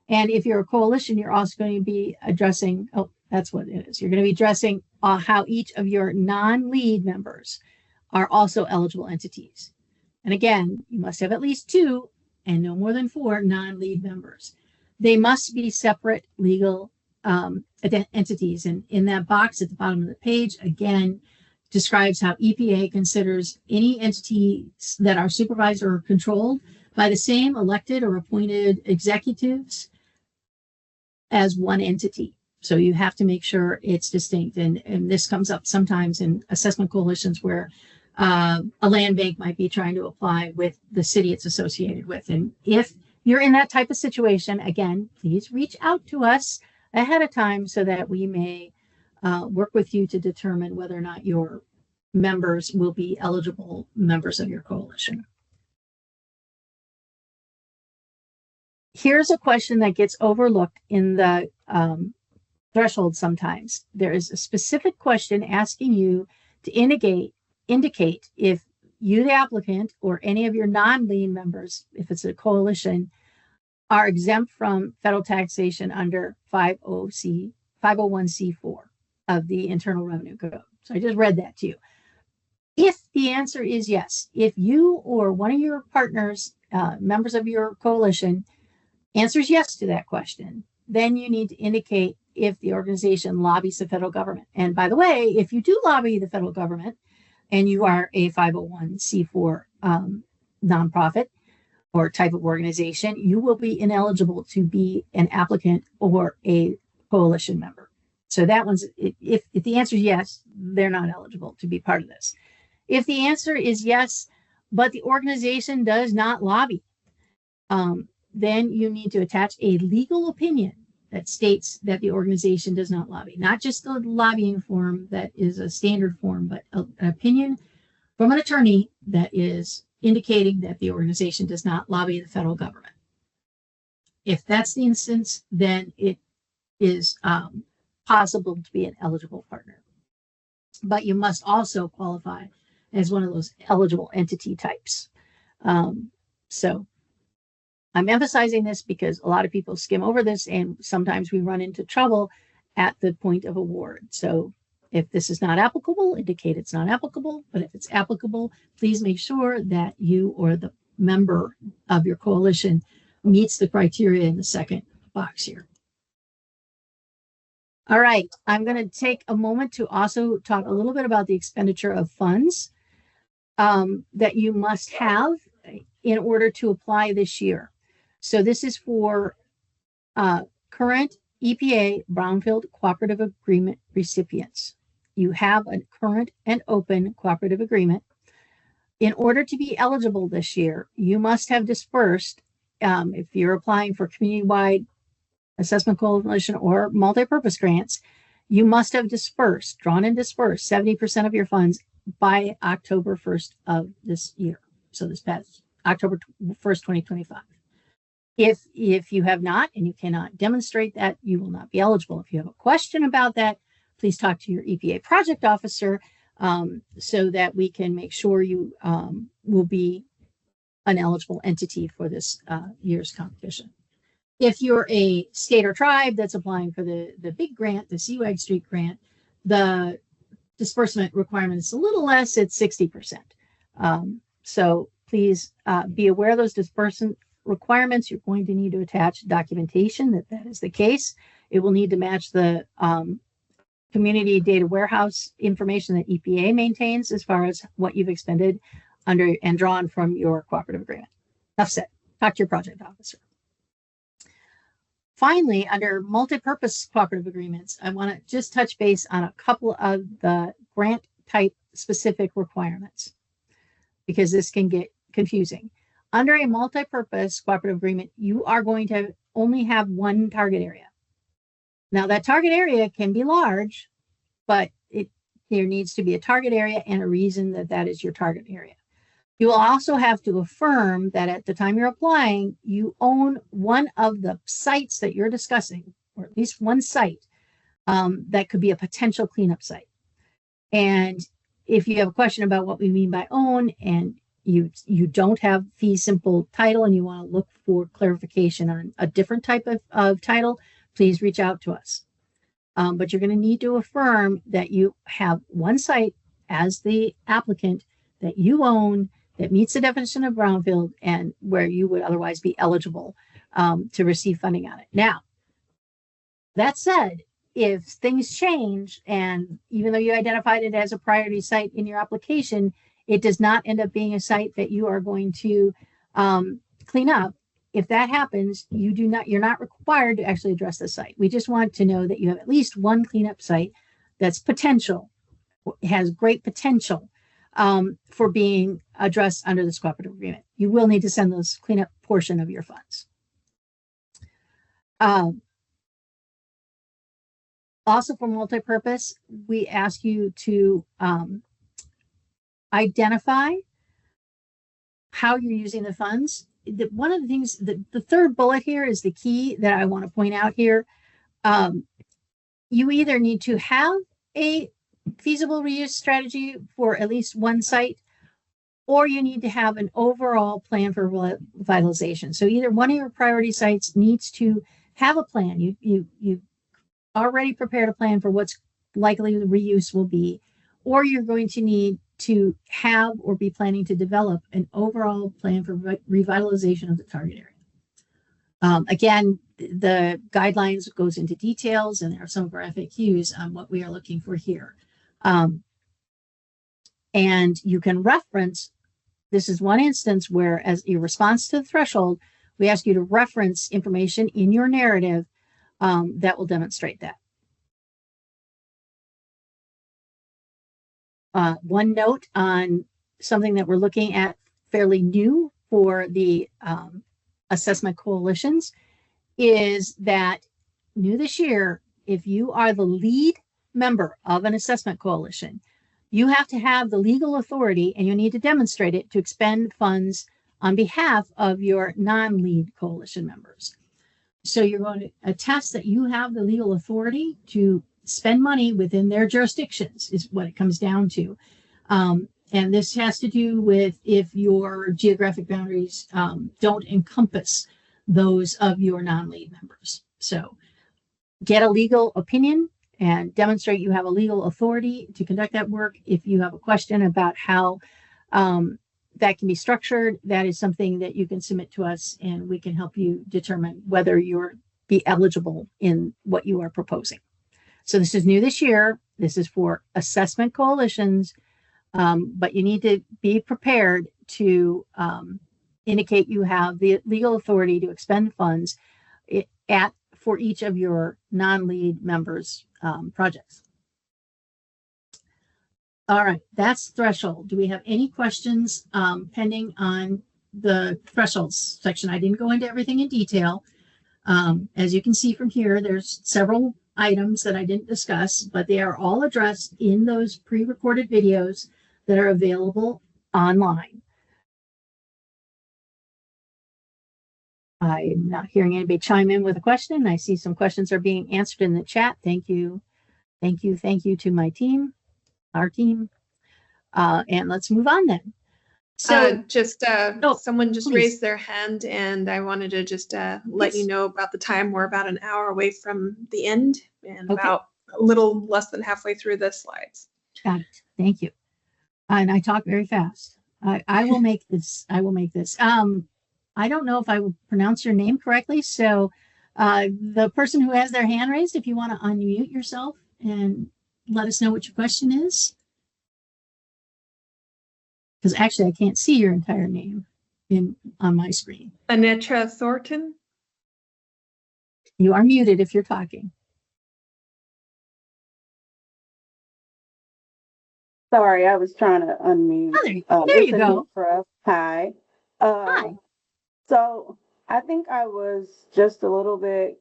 And if you're a coalition, you're also going to be addressing, oh, that's what it is. You're going to be addressing how each of your non-lead members are also eligible entities. And again, you must have at least 2 and no more than 4 non-lead members. They must be separate legal entities. And in that box at the bottom of the page, again, describes how EPA considers any entities that are supervised or controlled by the same elected or appointed executives as one entity. So you have to make sure it's distinct. And this comes up sometimes in assessment coalitions where a land bank might be trying to apply with the city it's associated with. And if you're in that type of situation, again, please reach out to us ahead of time so that we may work with you to determine whether or not your members will be eligible members of your coalition. Here's a question that gets overlooked in the threshold sometimes. There is a specific question asking you to indicate if you, the applicant, or any of your non-lead members, if it's a coalition, are exempt from federal taxation under 501c4 of the Internal Revenue Code. So I just read that to you. If the answer is yes, if you or one of your partners, members of your coalition, answers yes to that question, then you need to indicate if the organization lobbies the federal government. And by the way, if you do lobby the federal government and you are a 501c4 nonprofit or type of organization, you will be ineligible to be an applicant or a coalition member. So that one's, if the answer is yes, they're not eligible to be part of this. If the answer is yes, but the organization does not lobby, then you need to attach a legal opinion that states that the organization does not lobby, not just the lobbying form that is a standard form, but an opinion from an attorney that is indicating that the organization does not lobby the federal government. If that's the instance, then it is possible to be an eligible partner. But you must also qualify as one of those eligible entity types. So I'm emphasizing this because a lot of people skim over this and sometimes we run into trouble at the point of award. So if this is not applicable, indicate it's not applicable. But if it's applicable, please make sure that you or the member of your coalition meets the criteria in the second box here. All right, I'm going to take a moment to also talk a little bit about the expenditure of funds that you must have in order to apply this year. So this is for current EPA Brownfield Cooperative Agreement recipients. You have a current and open cooperative agreement. In order to be eligible this year, you must have dispersed, if you're applying for community-wide assessment coalition or multi-purpose grants, you must have drawn and dispersed 70% of your funds by October 1st of this year. So this past October 1st, 2025. If you have not and you cannot demonstrate that, you will not be eligible. If you have a question about that, please talk to your EPA project officer so that we can make sure you will be an eligible entity for this year's competition. If you're a state or tribe that's applying for the big grant, the Seawag Street grant, the disbursement requirement is a little less, it's 60%. So please be aware of those disbursement requirements. You're going to need to attach documentation that is the case. It will need to match the community data warehouse information that EPA maintains as far as what you've expended under and drawn from your cooperative agreement. Enough said. Talk to your project officer. Finally, under multipurpose cooperative agreements, I want to just touch base on a couple of the grant type specific requirements because this can get confusing. Under a multipurpose cooperative agreement, you are going to only have one target area. Now, that target area can be large, but there needs to be a target area and a reason that that is your target area. You will also have to affirm that at the time you're applying, you own one of the sites that you're discussing, or at least one site that could be a potential cleanup site. And if you have a question about what we mean by own and you don't have fee simple title and you want to look for clarification on a different type of title, please reach out to us. But you're going to need to affirm that you have one site as the applicant that you own that meets the definition of brownfield and where you would otherwise be eligible to receive funding on it. Now, that said, if things change and even though you identified it as a priority site in your application, it does not end up being a site that you are going to clean up. If that happens, you're not required to actually address the site. We just want to know that you have at least one cleanup site that's potential, has great potential for being addressed under this cooperative agreement. You will need to send those cleanup portion of your funds. Also for multipurpose, we ask you to identify how you're using the funds. One of the things, the third bullet here is the key that I want to point out here. You either need to have a feasible reuse strategy for at least one site, or you need to have an overall plan for revitalization. So either one of your priority sites needs to have a plan. You already prepared a plan for what's likely the reuse will be, or you're going to need to have or be planning to develop an overall plan for revitalization of the target area. Again, the guidelines goes into details, and there are some of our FAQs on what we are looking for here. And you can reference, this is one instance where as a response to the threshold, we ask you to reference information in your narrative that will demonstrate that. One note on something that we're looking at fairly new for the assessment coalitions is that new this year, if you are the lead member of an assessment coalition, you have to have the legal authority and you need to demonstrate it to expend funds on behalf of your non-lead coalition members. So you're going to attest that you have the legal authority to spend money within their jurisdictions is what it comes down to. And this has to do with if your geographic boundaries don't encompass those of your non-lead members. So get a legal opinion and demonstrate you have a legal authority to conduct that work. If you have a question about how that can be structured, that is something that you can submit to us and we can help you determine whether you're be eligible in what you are proposing. So this is new this year. This is for assessment coalitions, but you need to be prepared to indicate you have the legal authority to expend funds for each of your non-lead members' projects. All right, that's threshold. Do we have any questions pending on the thresholds section? I didn't go into everything in detail. As you can see from here, there's several items that I didn't discuss, but they are all addressed in those pre-recorded videos that are available online. I'm not hearing anybody chime in with a question. I see some questions are being answered in the chat. Thank you. Thank you. Thank you to my team, our team. And let's move on then. So someone just please. raised their hand and I wanted to just let you know about the time. We're about an hour away from the end and about a little less than halfway through the slides. Got it. Thank you. And I talk very fast. I will make this. I will make this. I don't know if I will pronounce your name correctly. So the person who has their hand raised, if you want to unmute yourself and let us know what your question is. Because actually, I can't see your entire name on my screen. Anetra Thornton. You are muted if you're talking. Sorry, I was trying to unmute. There you Listen go. for us. Hi. Hi. So I think I was just a little bit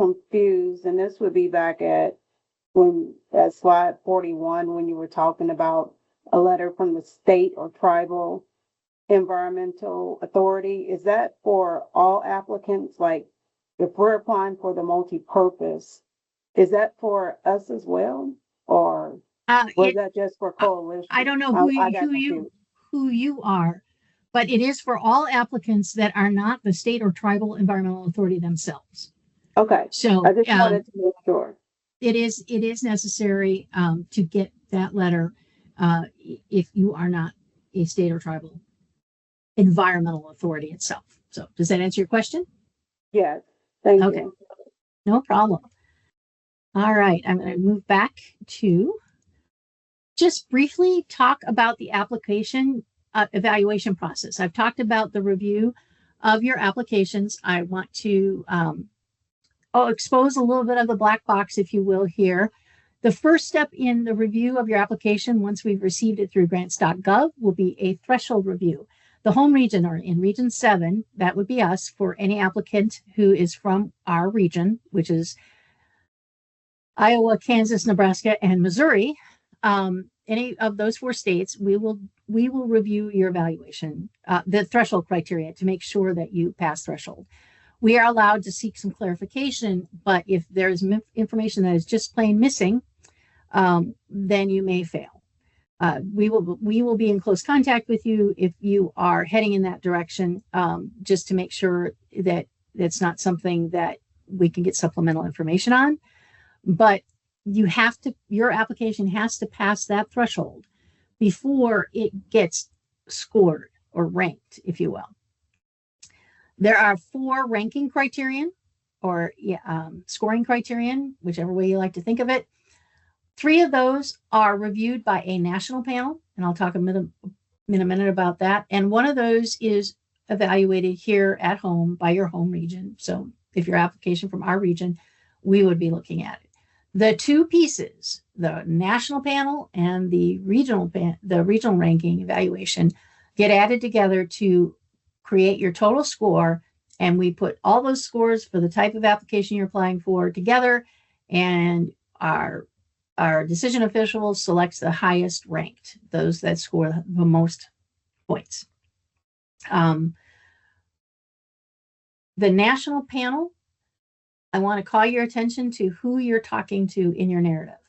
confused, and this would be back at slide 41 when you were talking about a letter from the state or tribal environmental authority. Is that for all applicants? Like if we're applying for the multi-purpose, is that for us as well? Or was that just for coalition? I don't know I got confused. who you are, but it is for all applicants that are not the state or tribal environmental authority themselves. Okay. So I just wanted to make sure. it is necessary to get that letter if you are not a state or tribal environmental authority itself. So does that answer your question? Yes. Thank Okay. you. No problem. All right, I'm going to move back to just briefly talk about the application evaluation process. I've talked about the review of your applications. I want to expose a little bit of the black box, if you will, here. The first step in the review of your application, once we've received it through grants.gov, will be a threshold review. The home region, or in Region 7, that would be us, for any applicant who is from our region, which is Iowa, Kansas, Nebraska, and Missouri. Any of those 4 states, we will review your evaluation, the threshold criteria, to make sure that you pass threshold. We are allowed to seek some clarification, but if there's information that is just plain missing, then you may fail. We will be in close contact with you if you are heading in that direction, just to make sure that it's not something that we can get supplemental information on. But your application has to pass that threshold before it gets scored or ranked, if you will. There are 4 ranking criterion or scoring criterion, whichever way you like to think of it. 3 of those are reviewed by a national panel, and I'll talk in a minute about that. And 1 of those is evaluated here at home by your home region. So if your application from our region, we would be looking at it. The 2 pieces, the national panel and the regional ranking evaluation, get added together to create your total score. And we put all those scores for the type of application you're applying for together, and our decision official selects the highest ranked, those that score the most points. The national panel, I want to call your attention to who you're talking to in your narrative,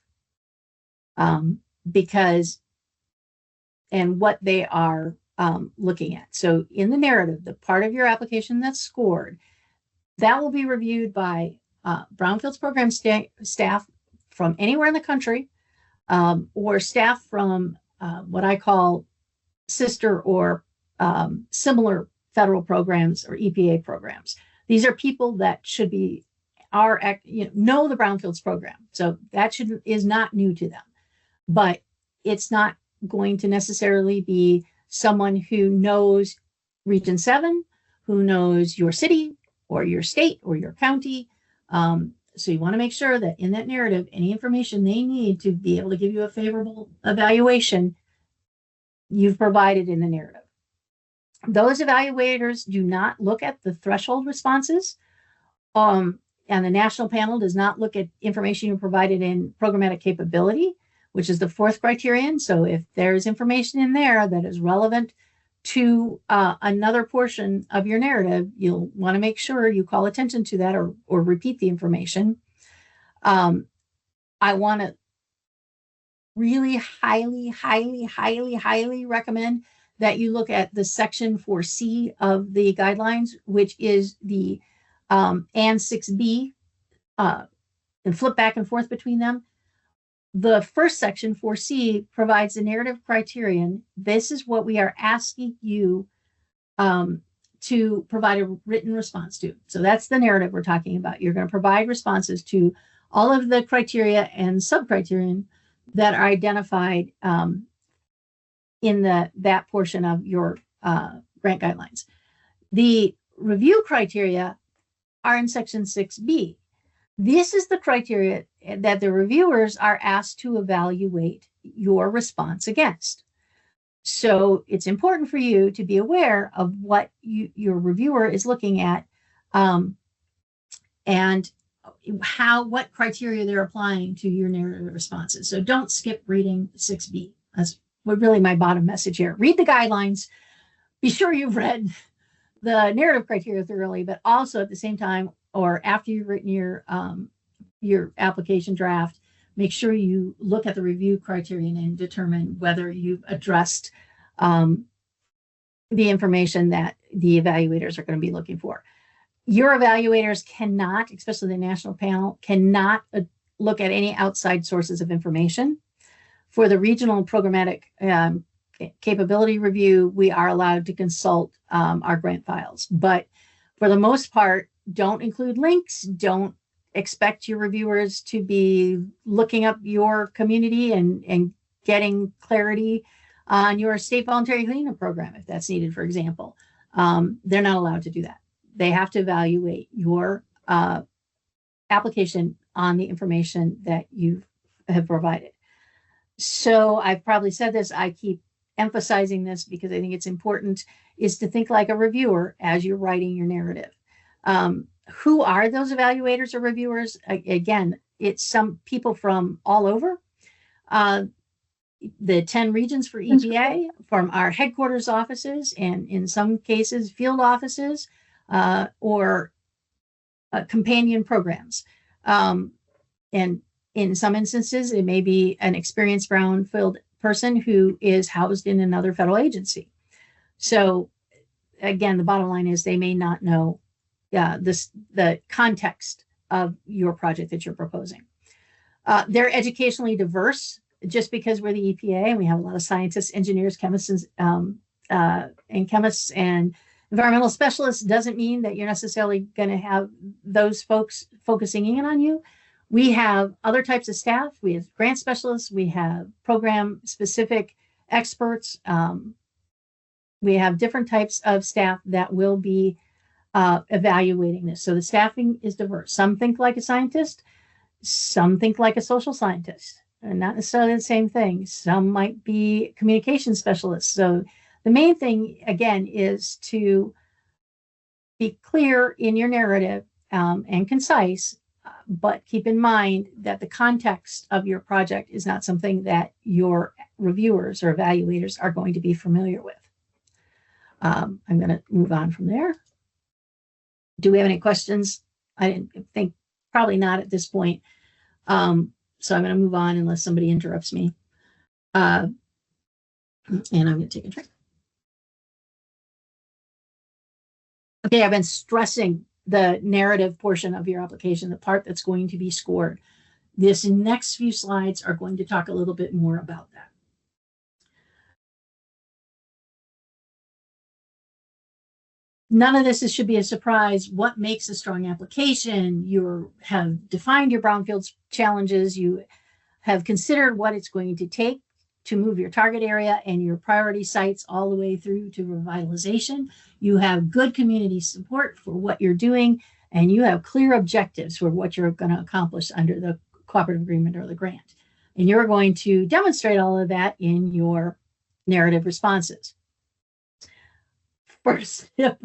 because and what they are looking at. So in the narrative, the part of your application that's scored, that will be reviewed by Brownfields program staff from anywhere in the country, or staff from what I call sister or similar federal programs or EPA programs. These are people that should be know the Brownfields program. So that is not new to them, but it's not going to necessarily be someone who knows Region 7, who knows your city or your state or your county. So you want to make sure that in that narrative, any information they need to be able to give you a favorable evaluation, you've provided in the narrative. Those evaluators do not look at the threshold responses. And the national panel does not look at information you provided in programmatic capability, which is the 4th criterion. So if there's information in there that is relevant to another portion of your narrative, you'll want to make sure you call attention to that or repeat the information. I want to really highly recommend that you look at the section 4C of the guidelines, which is the and 6B, and flip back and forth between them. The first section, 4C, provides a narrative criterion. This is what we are asking you to provide a written response to. So that's the narrative we're talking about. You're going to provide responses to all of the criteria and sub-criterion that are identified in that portion of your grant guidelines. The review criteria are in section 6B. This is the criteria that the reviewers are asked to evaluate your response against. So it's important for you to be aware of what your reviewer is looking at, and what criteria they're applying to your narrative responses. So don't skip reading 6B. That's really my bottom message here. Read the guidelines. Be sure you've read the narrative criteria thoroughly, but also at the same time, or after you've written your application draft, make sure you look at the review criterion and determine whether you've addressed the information that the evaluators are going to be looking for. Your evaluators cannot, especially the national panel, cannot look at any outside sources of information. For the regional and programmatic capability review, we are allowed to consult our grant files. But for the most part, don't include links. Don't expect your reviewers to be looking up your community and getting clarity on your state voluntary cleanup program, if that's needed, for example. They're not allowed to do that. They have to evaluate your application on the information that you have provided. So I've probably said this, I keep emphasizing this because I think it's important, is to think like a reviewer as you're writing your narrative. Who are those evaluators or reviewers? Again, it's some people from all over. The 10 regions for EPA, from our headquarters offices, and in some cases, field offices, or companion programs. And in some instances, it may be an experienced brownfield person who is housed in another federal agency. So again, the bottom line is they may not know the context of your project that you're proposing. They're educationally diverse. Just because we're the EPA and we have a lot of scientists, engineers, chemists, and environmental specialists doesn't mean that you're necessarily going to have those folks focusing in on you. We have other types of staff. We have grant specialists. We have program specific experts. We have different types of staff that will be evaluating this. So the staffing is diverse. Some think like a scientist. Some think like a social scientist. And not necessarily the same thing. Some might be communication specialists. So the main thing, again, is to be clear in your narrative and concise, but keep in mind that the context of your project is not something that your reviewers or evaluators are going to be familiar with. I'm going to move on from there. Do we have any questions? I didn't think, probably not at this point. So I'm going to move on unless somebody interrupts me. And I'm going to take a drink. Okay, I've been stressing the narrative portion of your application, the part that's going to be scored. This next few slides are going to talk a little bit more about that. None of this should be a surprise. What makes a strong application? You have defined your brownfields challenges. You have considered what it's going to take to move your target area and your priority sites all the way through to revitalization. You have good community support for what you're doing, and you have clear objectives for what you're going to accomplish under the cooperative agreement or the grant. And you're going to demonstrate all of that in your narrative responses. First tip,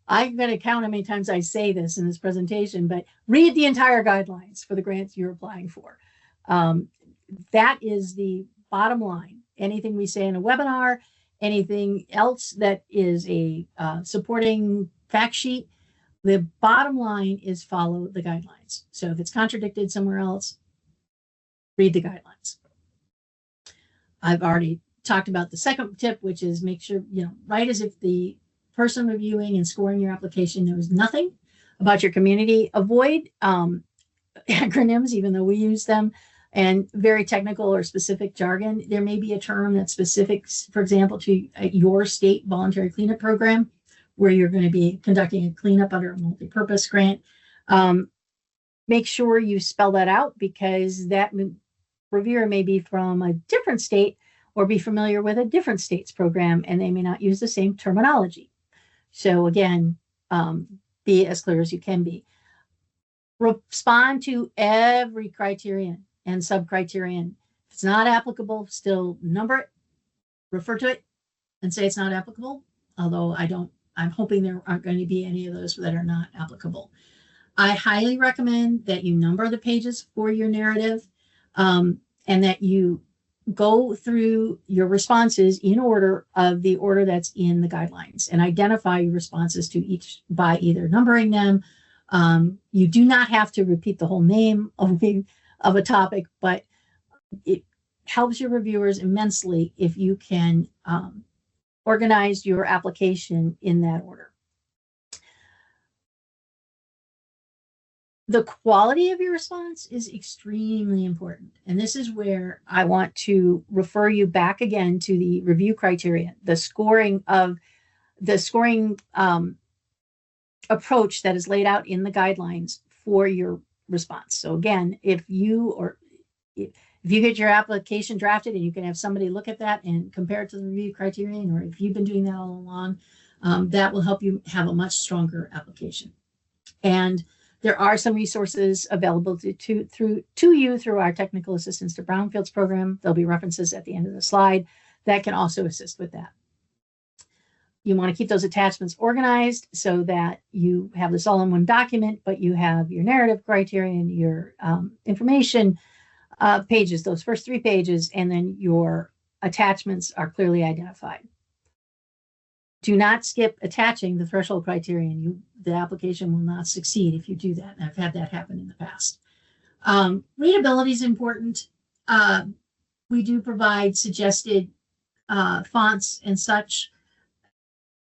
I'm going to count how many times I say this in this presentation, but read the entire guidelines for the grants you're applying for. That is the bottom line. Anything we say in a webinar, anything else that is a supporting fact sheet, the bottom line is follow the guidelines. So if it's contradicted somewhere else, read the guidelines. I've already talked about the second tip, which is make sure, write as if the person reviewing and scoring your application knows nothing about your community. Avoid acronyms, even though we use them, and very technical or specific jargon. There may be a term that's specific, for example, to your state voluntary cleanup program, where you're going to be conducting a cleanup under a multi-purpose grant. Make sure you spell that out, because that reviewer may be from a different state or be familiar with a different state's program, and they may not use the same terminology. So again, be be as clear as you can be. Respond to every criterion and sub-criterion. If it's not applicable, still number it, refer to it, and say it's not applicable. Although I'm hoping there aren't going to be any of those that are not applicable. I highly recommend that you number the pages for your narrative, and that you go through your responses in order of the order that's in the guidelines, and identify your responses to each by either numbering them. You do not have to repeat the whole name of a topic, but it helps your reviewers immensely if you can organize your application in that order. The quality of your response is extremely important. And this is where I want to refer you back again to the review criteria, the scoring approach that is laid out in the guidelines for your response. So again, if you get your application drafted and you can have somebody look at that and compare it to the review criterion, or if you've been doing that all along, that will help you have a much stronger application. And there are some resources available to you through our Technical Assistance to Brownfields program. There'll be references at the end of the slide that can also assist with that. You want to keep those attachments organized so that you have this all in one document, but you have your narrative criterion, your information pages, those first 3 pages, and then your attachments are clearly identified. Do not skip attaching the threshold criterion. The application will not succeed if you do that. And I've had that happen in the past. Readability is important. We do provide suggested fonts and such.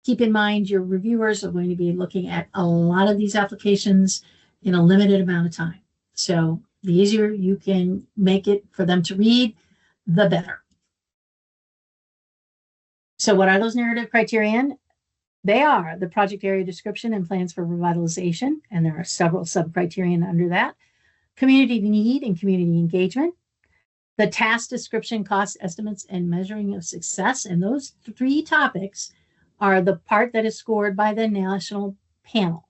Keep in mind your reviewers are going to be looking at a lot of these applications in a limited amount of time. So the easier you can make it for them to read, the better. So what are those narrative criterion? They are the project area description and plans for revitalization, and there are several sub-criterion under that. Community need and community engagement. The task description, cost estimates, and measuring of success. And those 3 topics are the part that is scored by the national panel,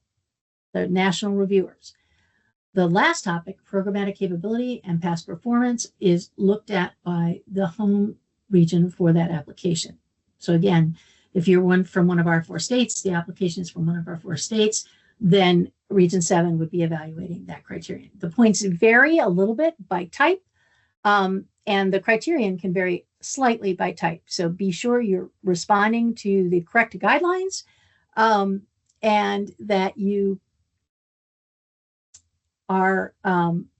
the national reviewers. The last topic, programmatic capability and past performance, is looked at by the home region for that application. So again, if you're from one of our 4 states, the application is from one of our 4 states, then Region 7 would be evaluating that criterion. The points vary a little bit by type, and the criterion can vary slightly by type. So be sure you're responding to the correct guidelines, and that you are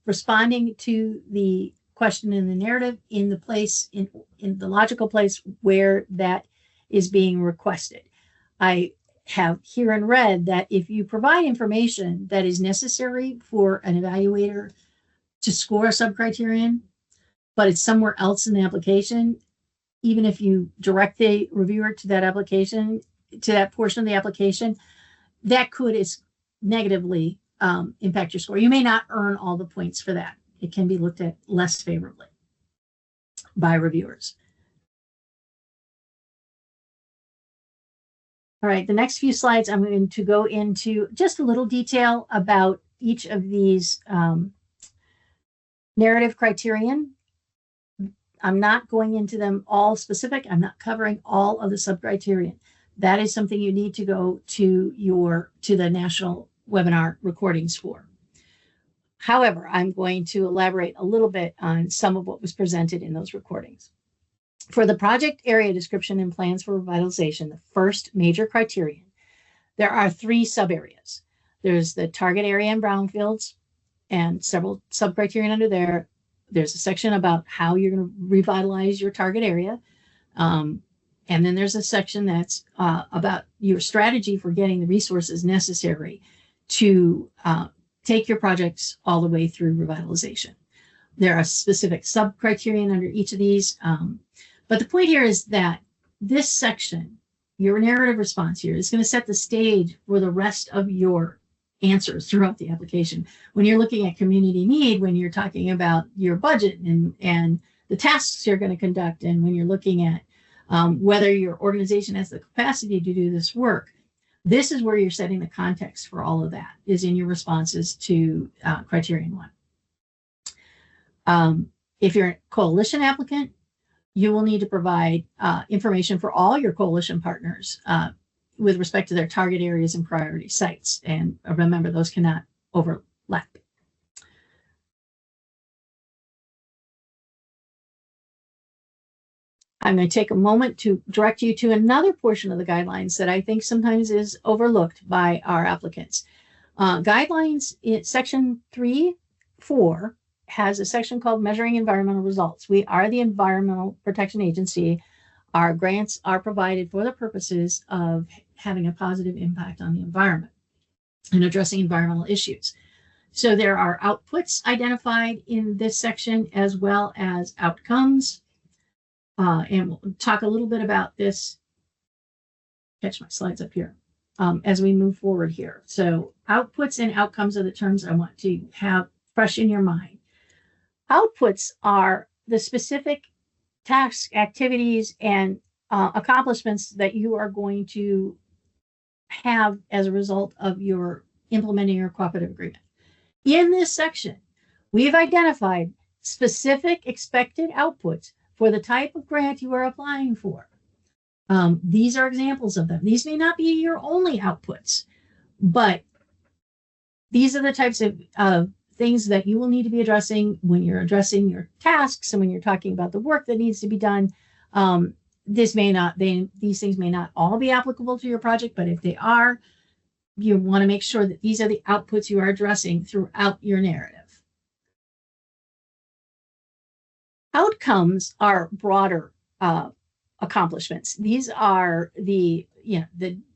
responding to the question in the narrative in the place, in the logical place where that is being requested. I have here in red that if you provide information that is necessary for an evaluator to score a subcriterion, but it's somewhere else in the application, even if you direct the reviewer to that application, to that portion of the application, that could negatively impact your score. You may not earn all the points for that. It can be looked at less favorably by reviewers. All right, the next few slides, I'm going to go into just a little detail about each of these narrative criterion. I'm not going into them all specific. I'm not covering all of the subcriterion. That is something you need to go to the national webinar recordings for. However, I'm going to elaborate a little bit on some of what was presented in those recordings. For the project area description and plans for revitalization, the first major criterion, there are 3 sub-areas. There's the target area in brownfields and several sub-criterion under there. There's a section about how you're going to revitalize your target area. And then there's a section that's about your strategy for getting the resources necessary to take your projects all the way through revitalization. There are specific sub-criterion under each of these. But the point here is that this section, your narrative response here, is going to set the stage for the rest of your answers throughout the application. When you're looking at community need, when you're talking about your budget and the tasks you're going to conduct, and when you're looking at whether your organization has the capacity to do this work, This is where you're setting the context for all of that, is in your responses to criterion 1. If you're a coalition applicant, you will need to provide information for all your coalition partners with respect to their target areas and priority sites. And remember, those cannot overlap. I'm going to take a moment to direct you to another portion of the guidelines that I think sometimes is overlooked by our applicants. Guidelines in section 3.4 has a section called measuring environmental results. We are the Environmental Protection Agency. Our grants are provided for the purposes of having a positive impact on the environment and addressing environmental issues. So there are outputs identified in this section as well as outcomes. And we'll talk a little bit about this. Catch my slides up here as we move forward here. So outputs and outcomes are the terms I want to have fresh in your mind. Outputs are the specific tasks, activities, and accomplishments that you are going to have as a result of your implementing your cooperative agreement. In this section, we've identified specific expected outputs for the type of grant you are applying for. These are examples of them. These may not be your only outputs, but these are the types of things that you will need to be addressing when you're addressing your tasks and when you're talking about the work that needs to be done. These things may not all be applicable to your project, but if they are, you want to make sure that these are the outputs you are addressing throughout your narrative. Outcomes are broader accomplishments. These are the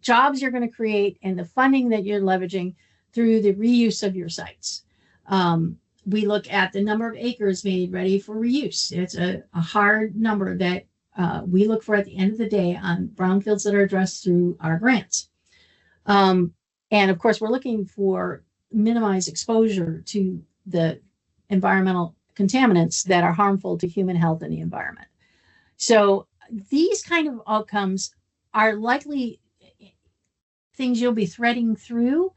jobs you're going to create and the funding that you're leveraging through the reuse of your sites. We look at the number of acres made ready for reuse. It's a hard number that we look for at the end of the day on brownfields that are addressed through our grants. And of course, we're looking for minimized exposure to the environmental contaminants that are harmful to human health and the environment. So these kind of outcomes are likely things you'll be threading through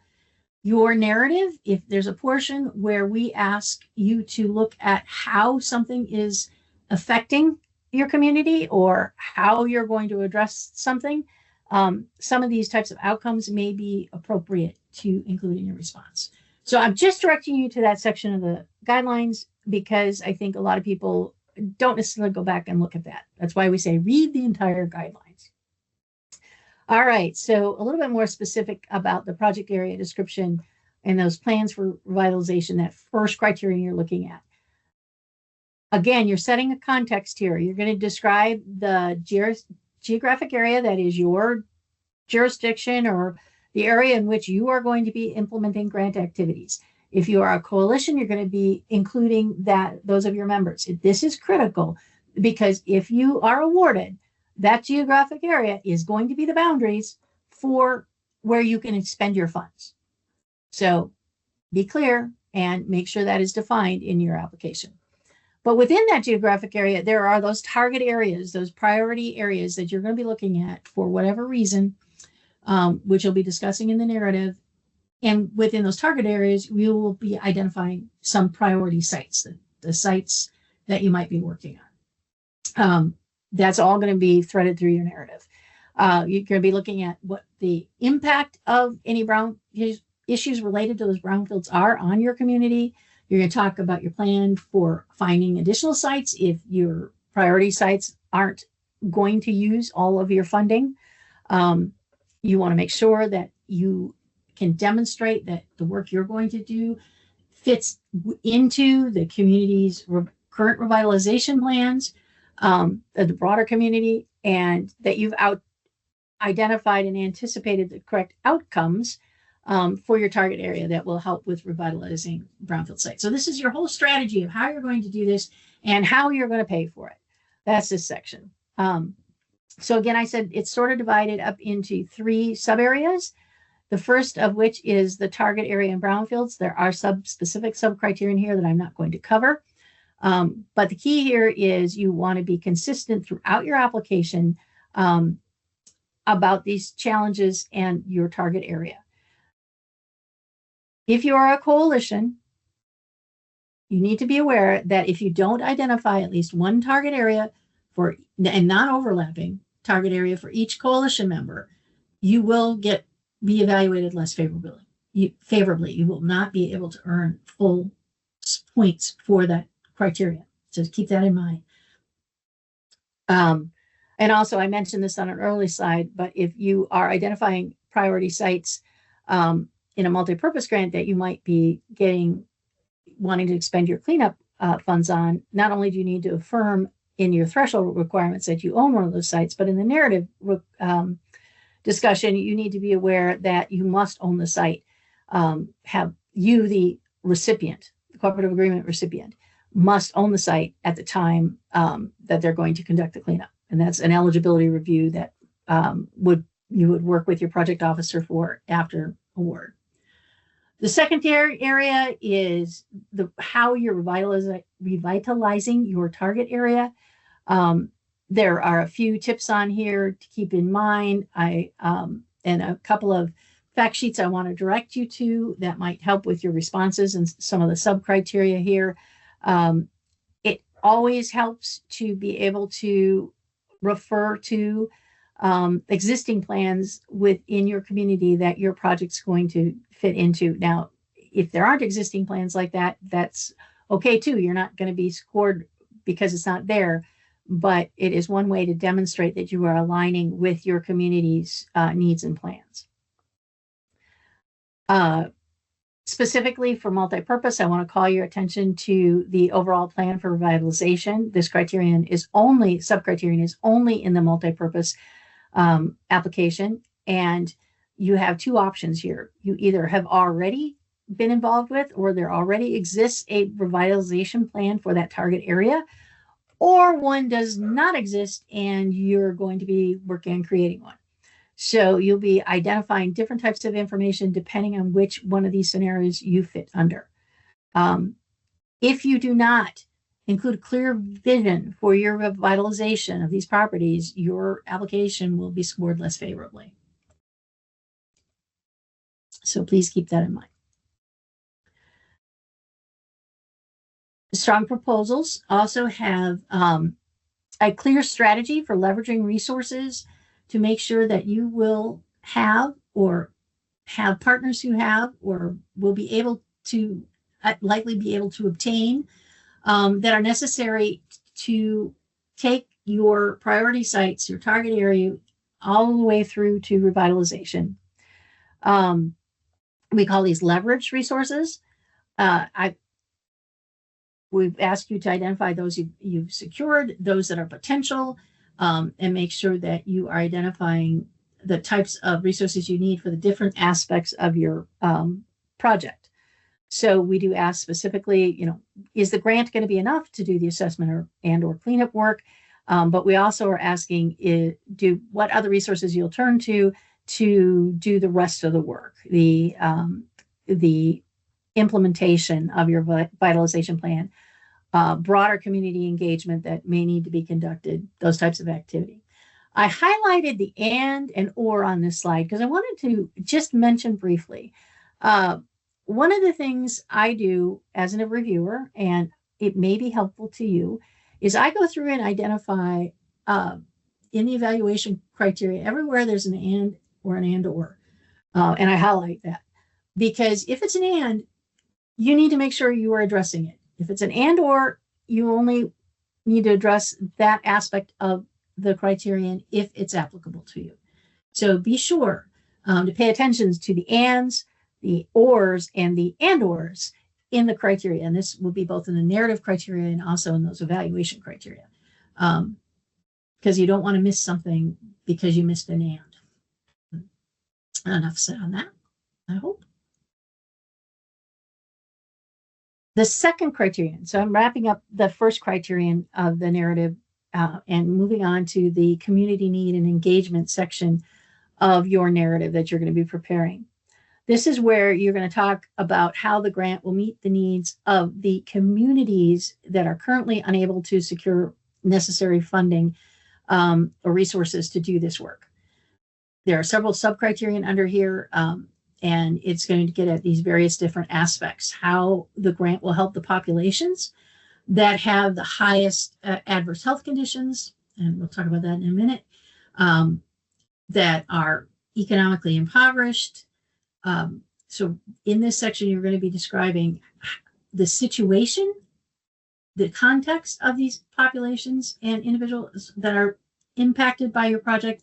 your narrative. If there's a portion where we ask you to look at how something is affecting your community or how you're going to address something, some of these types of outcomes may be appropriate to include in your response. So I'm just directing you to that section of the guidelines because I think a lot of people don't necessarily go back and look at that. That's why we say read the entire guidelines. All right, so a little bit more specific about the project area description and those plans for revitalization, that first criterion you're looking at. Again, you're setting a context here. You're going to describe the geographic area that is your jurisdiction or the area in which you are going to be implementing grant activities. If you are a coalition, you're going to be including those of your members. This is critical because if you are awarded, that geographic area is going to be the boundaries for where you can spend your funds. So be clear and make sure that is defined in your application. But within that geographic area, there are those target areas, those priority areas that you're going to be looking at for whatever reason, which you'll be discussing in the narrative. And within those target areas, we will be identifying some priority sites, the sites that you might be working on. That's all going to be threaded through your narrative. You're going to be looking at what the impact of any brown issues related to those brownfields are on your community. You're going to talk about your plan for finding additional sites if your priority sites aren't going to use all of your funding. You want to make sure that you can demonstrate that the work you're going to do fits into the community's current revitalization plans, the broader community, and that you've identified and anticipated the correct outcomes for your target area that will help with revitalizing brownfield sites. So this is your whole strategy of how you're going to do this and how you're going to pay for it. That's this section. So again, I said it's sort of divided up into 3 sub areas. The first of which is the target area in brownfields. There are specific sub criteria here that I'm not going to cover. But the key here is you want to be consistent throughout your application about these challenges and your target area. If you are a coalition, you need to be aware that if you don't identify at least one target area for and non-overlapping target area for each coalition member, you will be evaluated less favorably. You will not be able to earn full points for that criteria. So keep that in mind. And also, I mentioned this on an early slide, but if you are identifying priority sites in a multi-purpose grant that you might be wanting to expend your cleanup funds on, not only do you need to affirm in your threshold requirements that you own one of those sites, but in the narrative discussion, you need to be aware that you must own the site. The recipient, the cooperative agreement recipient, must own the site at the time that they're going to conduct the cleanup. And that's an eligibility review that you would work with your project officer for after award. The secondary area is how you're revitalizing your target area. There are a few tips on here to keep in mind. And a couple of fact sheets I want to direct you to that might help with your responses and some of the sub-criteria here. It always helps to be able to refer to existing plans within your community that your project's going to fit into. Now, if there aren't existing plans like that, that's okay too. You're not going to be scored because it's not there, but it is one way to demonstrate that you are aligning with your community's needs and plans. Specifically for multipurpose, I want to call your attention to the overall plan for revitalization. This sub-criterion is only in the multipurpose application, and you have two options here. You either have already been involved with, or there already exists a revitalization plan for that target area, or one does not exist and you're going to be working on creating one. So you'll be identifying different types of information depending on which one of these scenarios you fit under. If you do not include a clear vision for your revitalization of these properties, your application will be scored less favorably. So please keep that in mind. Strong proposals also have a clear strategy for leveraging resources to make sure that you will have partners who have or will be able to likely be able to obtain that are necessary to take your priority sites, your target area, all the way through to revitalization. We call these leverage resources. We've asked you to identify those you've secured, those that are potential, and make sure that you are identifying the types of resources you need for the different aspects of your project. So we do ask specifically, is the grant going to be enough to do the assessment or cleanup work? But we also are asking, what other resources you'll turn to do the rest of the work, the implementation of your vitalization plan, broader community engagement that may need to be conducted, those types of activity. I highlighted the and or on this slide because I wanted to just mention briefly. One of the things I do as a reviewer, and it may be helpful to you, is I go through and identify in the evaluation criteria everywhere there's an and or an and or, and I highlight that. Because if it's an and, you need to make sure you are addressing it. If it's an and or, you only need to address that aspect of the criterion if it's applicable to you. So be sure to pay attention to the ands, the ors, and the and ors in the criteria. And this will be both in the narrative criteria and also in those evaluation criteria. Because you don't want to miss something because you missed an and. Enough said on that, I hope. The second criterion, so I'm wrapping up the first criterion of the narrative and moving on to the community need and engagement section of your narrative that you're going to be preparing. This is where you're going to talk about how the grant will meet the needs of the communities that are currently unable to secure necessary funding or resources to do this work. there are several sub-criterion under here, and it's going to get at these various different aspects, how the grant will help the populations that have the highest adverse health conditions, and we'll talk about that in a minute, that are economically impoverished. So in this section, you're going to be describing the situation, the context of these populations and individuals that are impacted by your project,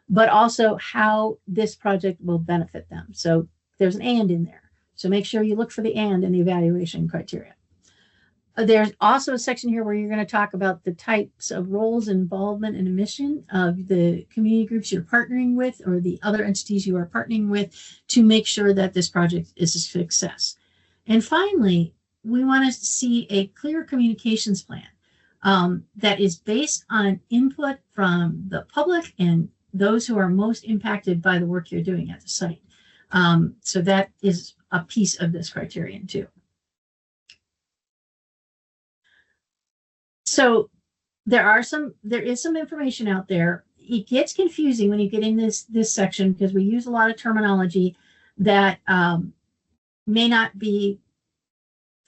but also how this project will benefit them. So there's an and in there. So make sure you look for the and in the evaluation criteria. There's also a section here where you're going to talk about the types of roles, involvement, and mission of the community groups you're partnering with or the other entities you are partnering with to make sure that this project is a success. And finally, we want to see a clear communications plan that is based on input from the public and those who are most impacted by the work you're doing at the site. So that is a piece of this criterion too. So there is some information out there. It gets confusing when you get in this section because we use a lot of terminology that may not be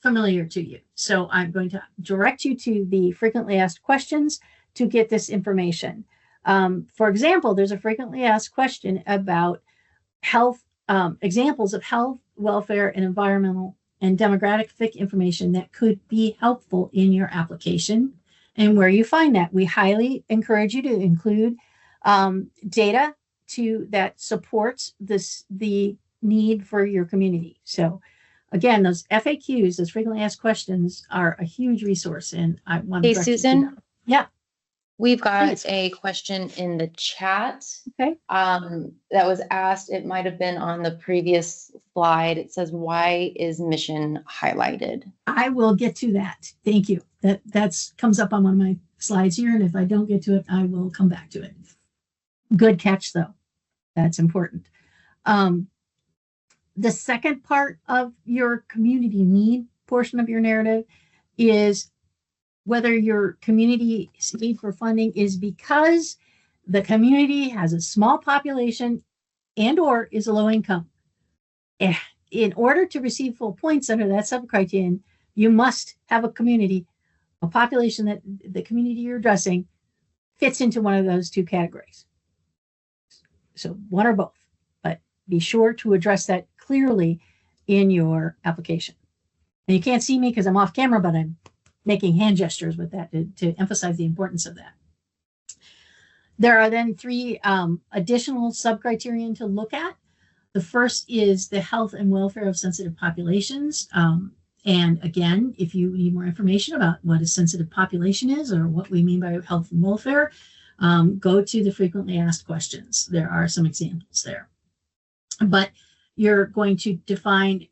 familiar to you. So I'm going to direct you to the frequently asked questions to get this information. For example, there's a frequently asked question about health, examples of health, welfare, and environmental and demographic information that could be helpful in your application and where you find that. We highly encourage you to include data that supports the need for your community. So again, those FAQs, those frequently asked questions, are a huge resource, and I want to. Hey, Susan. Yeah. We've got Please. a question in the chat. Okay. That was asked. It might have been on the previous slide. It says, "Why is mission highlighted?" I will get to that. Thank you. That comes up on one of my slides here, and if I don't get to it, I will come back to it. Good catch, though. That's important. The second part of your community need portion of your narrative is whether your community's need for funding is because the community has a small population and or is a low income. In order to receive full points under that subcriterion, you must have a community, a population that the community you're addressing fits into one of those two categories. So one or both, but be sure to address that clearly in your application. And you can't see me because I'm off camera, but I'm making hand gestures with that to emphasize the importance of that. There are then three additional subcriterion to look at. The first is the health and welfare of sensitive populations. And again, if you need more information about what a sensitive population is or what we mean by health and welfare, go to the frequently asked questions. There are some examples there. But you're going to define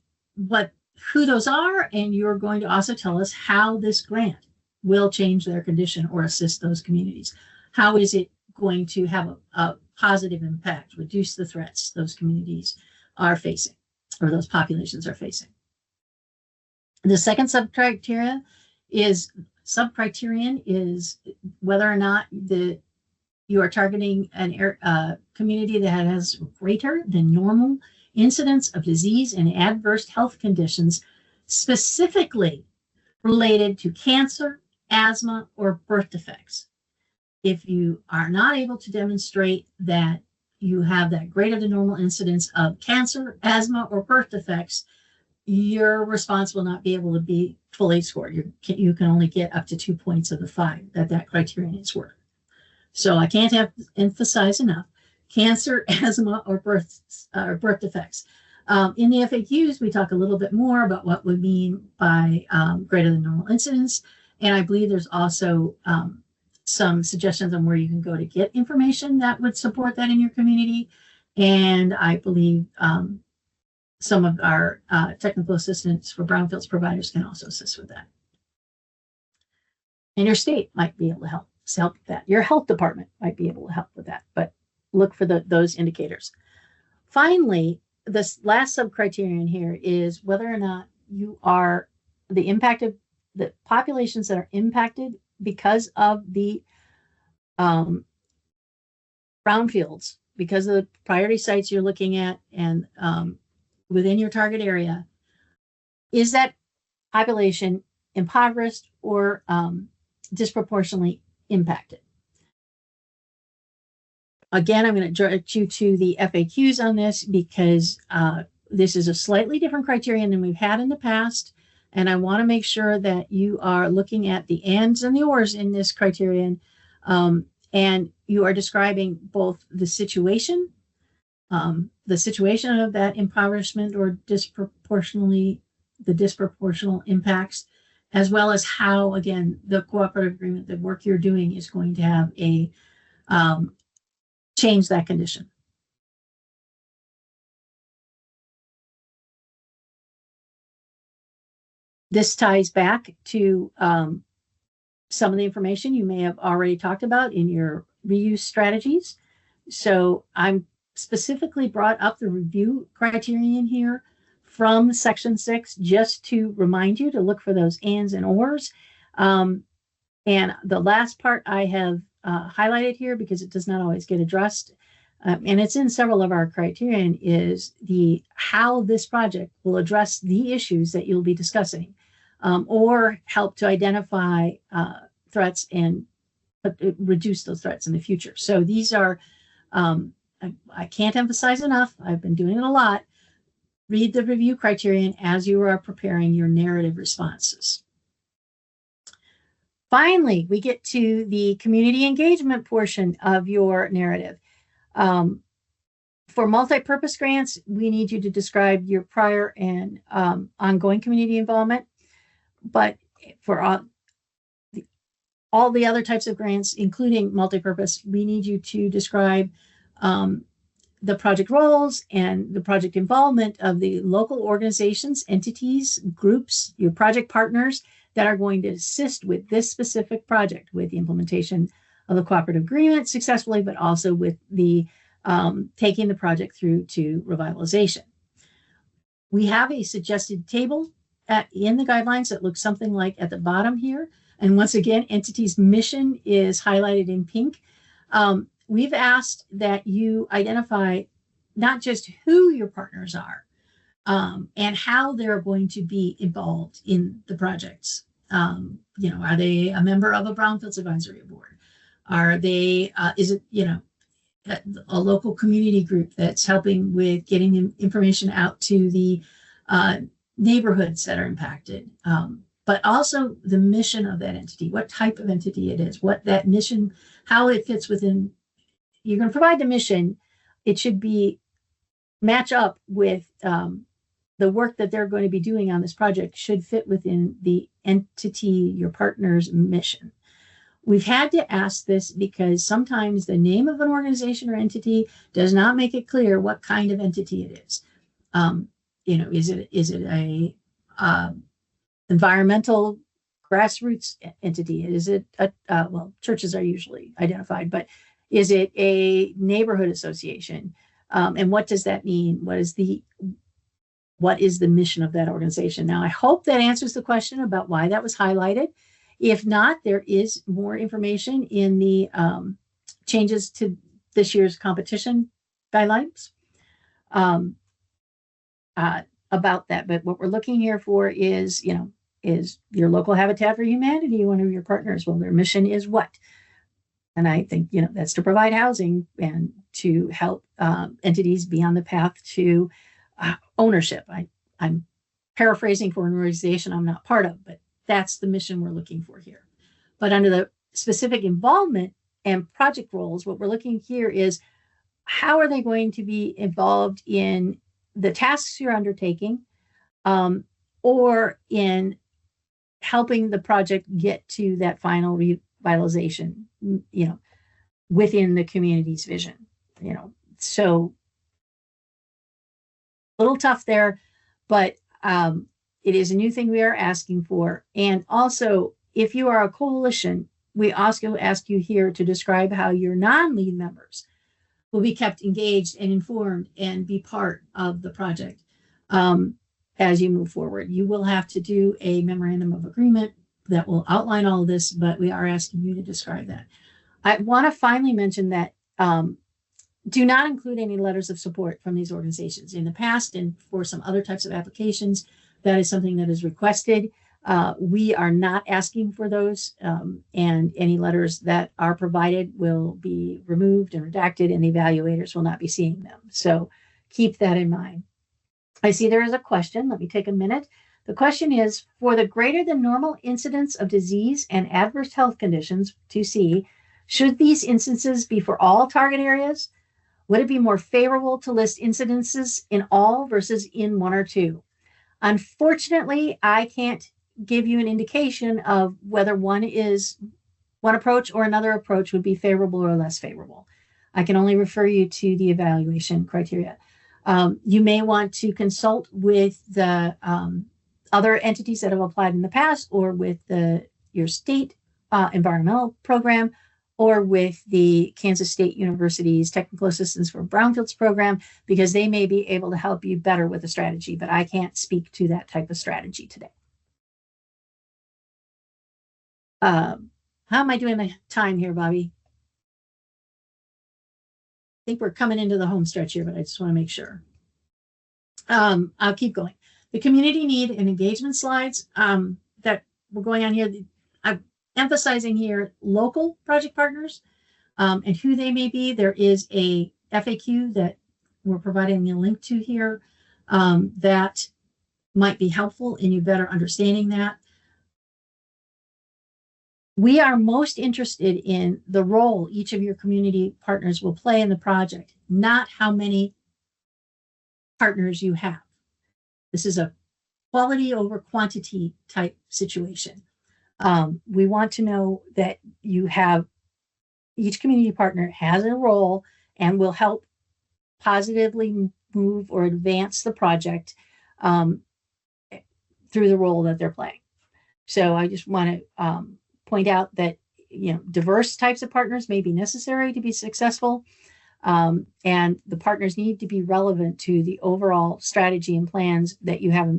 who those are, and you're going to also tell us how this grant will change their condition or assist those communities. How is it going to have a positive impact, reduce the threats those communities are facing or those populations are facing? The second subcriterion is whether or not you are targeting a community that has greater than normal incidence of disease and adverse health conditions specifically related to cancer, asthma, or birth defects. If you are not able to demonstrate that you have that greater than normal incidence of cancer, asthma, or birth defects, your response will not be able to be fully scored. You can only get up to 2 points of the 5 that criterion is worth. So I can't emphasize enough. Cancer, asthma, or birth defects. In the FAQs, we talk a little bit more about what we mean by greater than normal incidence. And I believe there's also some suggestions on where you can go to get information that would support that in your community. And I believe some of our technical assistants for brownfields providers can also assist with that. And your state might be able to help with that. Your health department might be able to help with that, but look for those indicators. Finally, this last subcriterion here is whether or not you are the populations that are impacted because of the brownfields because of the priority sites you're looking at and within your target area, is that population impoverished or disproportionately impacted? Again, I'm going to direct you to the FAQs on this because this is a slightly different criterion than we've had in the past. And I want to make sure that you are looking at the ands and the ors in this criterion. And you are describing both the situation of that impoverishment or the disproportional impacts, as well as how, again, the cooperative agreement, the work you're doing is going to have a change that condition. This ties back to some of the information you may have already talked about in your reuse strategies. So I'm specifically brought up the review criterion here from section 6, just to remind you to look for those ands and ors. And the last part I have highlighted here because it does not always get addressed. And it's in several of our criterion is how this project will address the issues that you'll be discussing, or help to identify threats and reduce those threats in the future. So these are, I can't emphasize enough, I've been doing it a lot. Read the review criterion as you are preparing your narrative responses. Finally, we get to the community engagement portion of your narrative. For multi-purpose grants, we need you to describe your prior and ongoing community involvement. But for all the other types of grants, including multi-purpose, we need you to describe the project roles and the project involvement of the local organizations, entities, groups, your project partners that are going to assist with this specific project, with the implementation of the cooperative agreement successfully, but also with the taking the project through to revitalization. We have a suggested table in the guidelines that looks something like at the bottom here. And once again, entity's mission is highlighted in pink. We've asked that you identify not just who your partners are and how they're going to be involved in the projects. Are they a member of a Brownfields Advisory Board? Are they, is it, a local community group that's helping with getting information out to the neighborhoods that are impacted? But also the mission of that entity, what type of entity it is, what that mission, how it fits within. You're going to provide the mission. It should match up with the work that they're going to be doing on this project should fit within the entity, your partner's mission. We've had to ask this because sometimes the name of an organization or entity does not make it clear what kind of entity it is. Is it a environmental grassroots entity? Is it churches are usually identified, but is it a neighborhood association? And what does that mean? What is the mission of that organization? Now, I hope that answers the question about why that was highlighted. If not, there is more information in the changes to this year's competition guidelines about that. But what we're looking here for is your local Habitat for Humanity one of your partners? Well, their mission is what? And I think, that's to provide housing and to help entities be on the path to ownership. I'm paraphrasing for an organization I'm not part of, but that's the mission we're looking for here. But under the specific involvement and project roles, what we're looking here is how are they going to be involved in the tasks you're undertaking, or in helping the project get to that final revitalization, within the community's vision, so a little tough there, but it is a new thing we are asking for. And also, if you are a coalition, we also ask you here to describe how your non-lead members will be kept engaged and informed and be part of the project as you move forward. You will have to do a memorandum of agreement that will outline all of this, but we are asking you to describe that. I want to finally mention that do not include any letters of support from these organizations. In the past and for some other types of applications, that is something that is requested. We are not asking for those, and any letters that are provided will be removed and redacted, and the evaluators will not be seeing them. So keep that in mind. I see there is a question. Let me take a minute. The question is, for the greater than normal incidence of disease and adverse health conditions, 2C, should these instances be for all target areas? Would it be more favorable to list incidences in all versus in one or two? Unfortunately, I can't give you an indication of whether one approach or another approach would be favorable or less favorable. I can only refer you to the evaluation criteria. You may want to consult with the other entities that have applied in the past, or with your state environmental program, or with the Kansas State University's Technical Assistance for Brownfields program, because they may be able to help you better with the strategy, but I can't speak to that type of strategy today. How am I doing the time here, Bobby? I think we're coming into the home stretch here, but I just want to make sure. I'll keep going. The community need and engagement slides that we're going on here, I'm emphasizing here local project partners and who they may be. There is a FAQ that we're providing a link to here that might be helpful in you better understanding that. We are most interested in the role each of your community partners will play in the project, not how many partners you have. This is a quality over quantity type situation. We want to know that each community partner has a role and will help positively move or advance the project through the role that they're playing. So I just want to point out that diverse types of partners may be necessary to be successful, and the partners need to be relevant to the overall strategy and plans that you have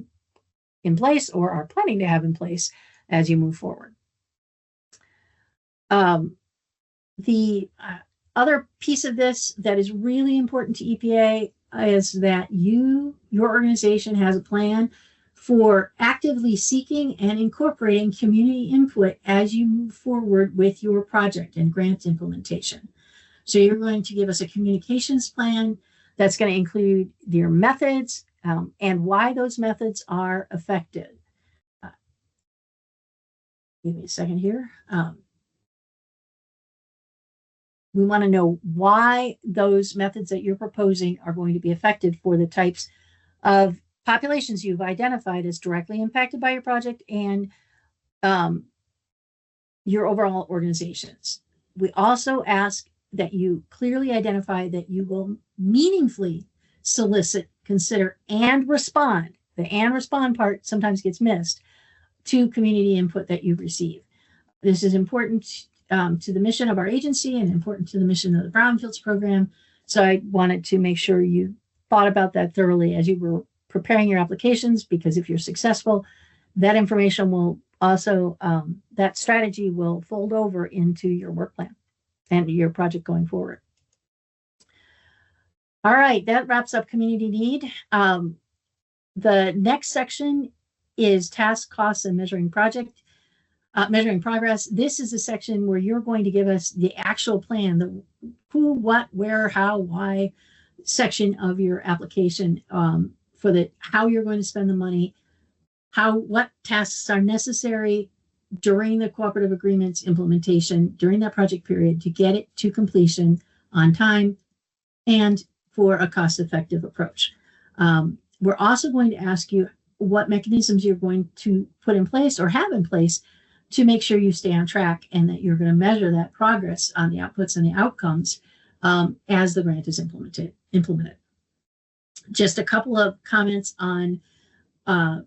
in place or are planning to have in place as you move forward. The other piece of this that is really important to EPA is that your organization has a plan for actively seeking and incorporating community input as you move forward with your project and grant implementation. So you're going to give us a communications plan that's going to include your methods and why those methods are effective. Give me a second here. We want to know why those methods that you're proposing are going to be effective for the types of populations you've identified as directly impacted by your project and your overall organizations. We also ask that you clearly identify that you will meaningfully solicit, consider, and respond. The and respond part sometimes gets missed to community input that you receive. This is important to the mission of our agency and important to the mission of the Brownfields program. So I wanted to make sure you thought about that thoroughly as you were preparing your applications, because if you're successful, that information will also, that strategy will fold over into your work plan and your project going forward. All right, that wraps up community need. The next section is task, costs, and measuring progress. This is a section where you're going to give us the actual plan, the who, what, where, how, why section of your application for how you're going to spend the money, what tasks are necessary during the cooperative agreements implementation during that project period to get it to completion on time and for a cost-effective approach. We're also going to ask you what mechanisms you're going to put in place or have in place to make sure you stay on track and that you're going to measure that progress on the outputs and the outcomes as the grant is implemented. Just a couple of comments on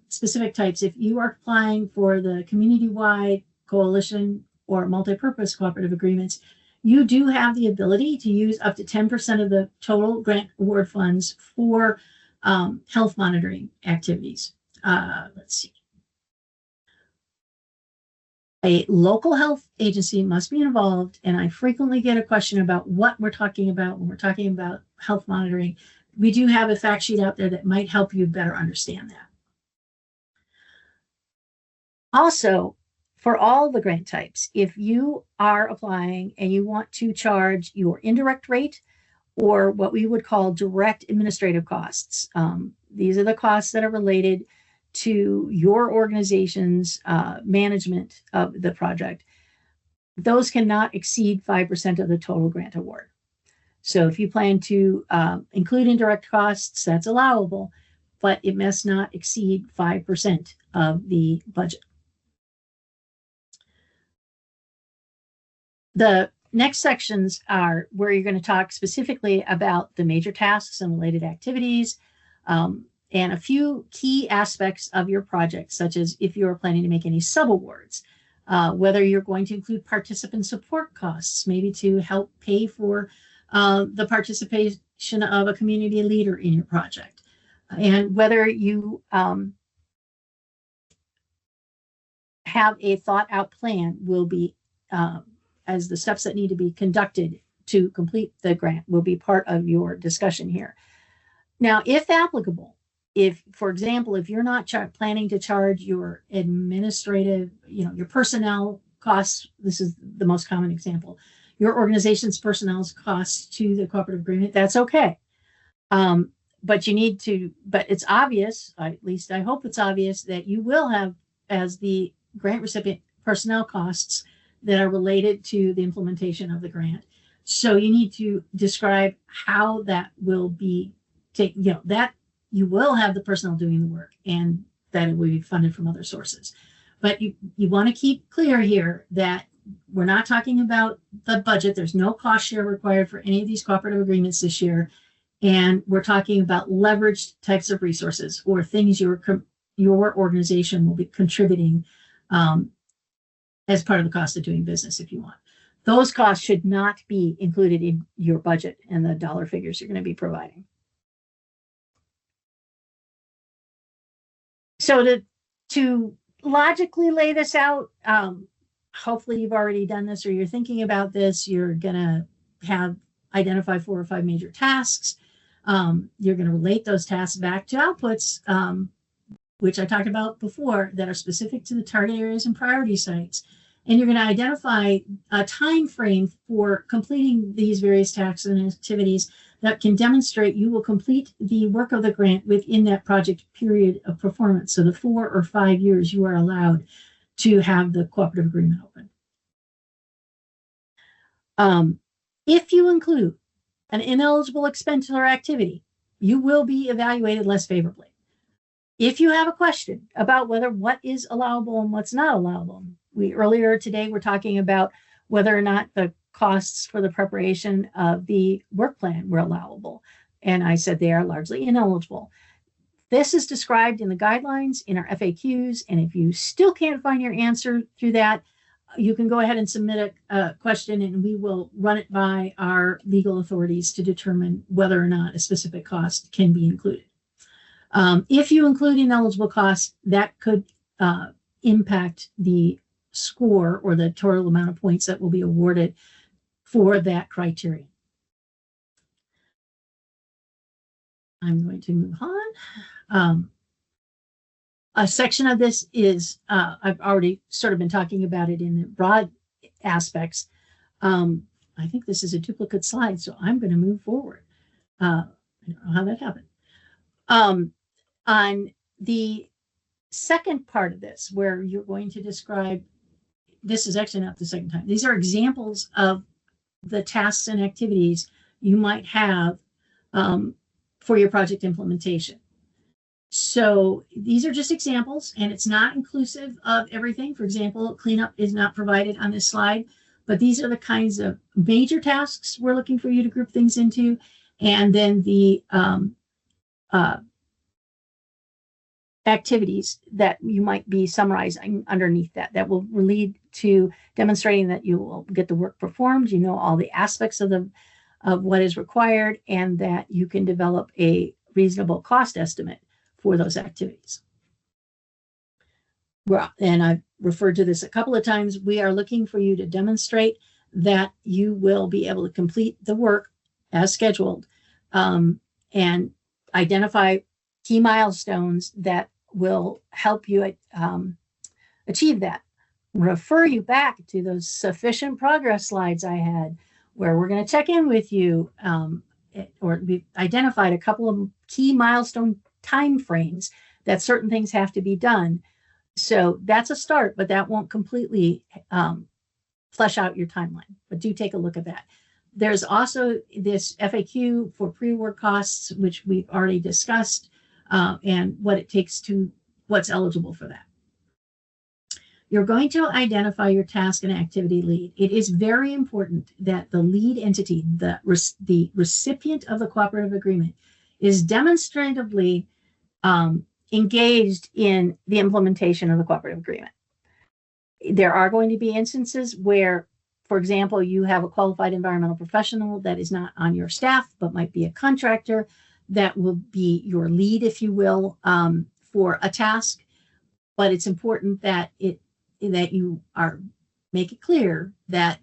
specific types. If you are applying for the community-wide, coalition, or multi-purpose cooperative agreements, you do have the ability to use up to 10% of the total grant award funds for health monitoring activities. Let's see. A local health agency must be involved, and I frequently get a question about what we're talking about when we're talking about health monitoring. We do have a fact sheet out there that might help you better understand that. Also, for all the grant types, if you are applying and you want to charge your indirect rate or what we would call direct administrative costs, these are the costs that are related to your organization's management of the project. Those cannot exceed 5% of the total grant award. So if you plan to include indirect costs, that's allowable, but it must not exceed 5% of the budget. The next sections are where you're going to talk specifically about the major tasks and related activities, and a few key aspects of your project, such as if you're planning to make any subawards, whether you're going to include participant support costs, maybe to help pay for the participation of a community leader in your project, and whether you have a thought out plan will be as the steps that need to be conducted to complete the grant will be part of your discussion here. Now, if applicable, if, for example, if you're not planning to charge your administrative, your personnel costs, this is the most common example, your organization's personnel's costs to the cooperative agreement, that's okay. But you need to, but it's obvious, at least I hope it's obvious, that you will have, as the grant recipient, personnel costs that are related to the implementation of the grant. So you need to describe how that will be that you will have the personnel doing the work and that it will be funded from other sources. But you want to keep clear here that we're not talking about the budget. There's no cost share required for any of these cooperative agreements this year. And we're talking about leveraged types of resources or things your organization will be contributing as part of the cost of doing business if you want. Those costs should not be included in your budget and the dollar figures you're going to be providing. So to logically lay this out, hopefully you've already done this or you're thinking about this. You're going to identify 4 or 5 major tasks. You're going to relate those tasks back to outputs, which I talked about before, that are specific to the target areas and priority sites. And you're going to identify a time frame for completing these various tasks and activities that can demonstrate you will complete the work of the grant within that project period of performance. So the 4 or 5 years you are allowed to have the cooperative agreement open. If you include an ineligible expense or activity, you will be evaluated less favorably. If you have a question about what is allowable and what's not allowable, earlier today we're talking about whether or not the costs for the preparation of the work plan were allowable. And I said they are largely ineligible. This is described in the guidelines in our FAQs. And if you still can't find your answer through that, you can go ahead and submit a question and we will run it by our legal authorities to determine whether or not a specific cost can be included. If you include ineligible costs, that could impact the score or the total amount of points that will be awarded for that criterion. I'm going to move on. A section of this is, I've already sort of been talking about it in the broad aspects. I think this is a duplicate slide, so I'm going to move forward. I don't know how that happened. On the second part of this, where you're going to describe, this is actually not the second time, these are examples of the tasks and activities you might have for your project implementation. So these are just examples, and it's not inclusive of everything. For example, cleanup is not provided on this slide, but these are the kinds of major tasks we're looking for you to group things into. And then the activities that you might be summarizing underneath that will lead to demonstrating that you will get the work performed, you know all the aspects of what is required, and that you can develop a reasonable cost estimate for those activities. Well, and I've referred to this a couple of times. We are looking for you to demonstrate that you will be able to complete the work as scheduled, and identify key milestones that will help you achieve that. Refer you back to those sufficient progress slides I had, where we're going to check in with you, or we identified a couple of key milestone timeframes that certain things have to be done. So that's a start, but that won't completely flesh out your timeline. But do take a look at that. There's also this FAQ for pre-award costs, which we've already discussed, and what it takes to what's eligible for that. You're going to identify your task and activity lead. It is very important that the lead entity, the recipient of the cooperative agreement, is demonstratively engaged in the implementation of the cooperative agreement. There are going to be instances where, for example, you have a qualified environmental professional that is not on your staff, but might be a contractor that will be your lead, if you will, for a task. But it's important that you make it clear that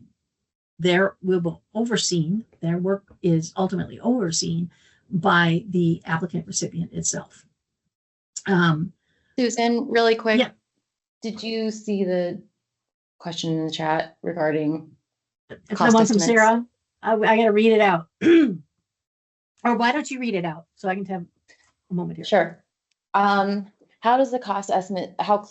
their work is ultimately overseen by the applicant recipient itself. Susan, really quick, Yeah. Did you see the question in the chat regarding The cost one from estimates? Sarah, I got to read it out. Or why don't you read it out so I can have a moment here? Sure. How does the cost estimate, how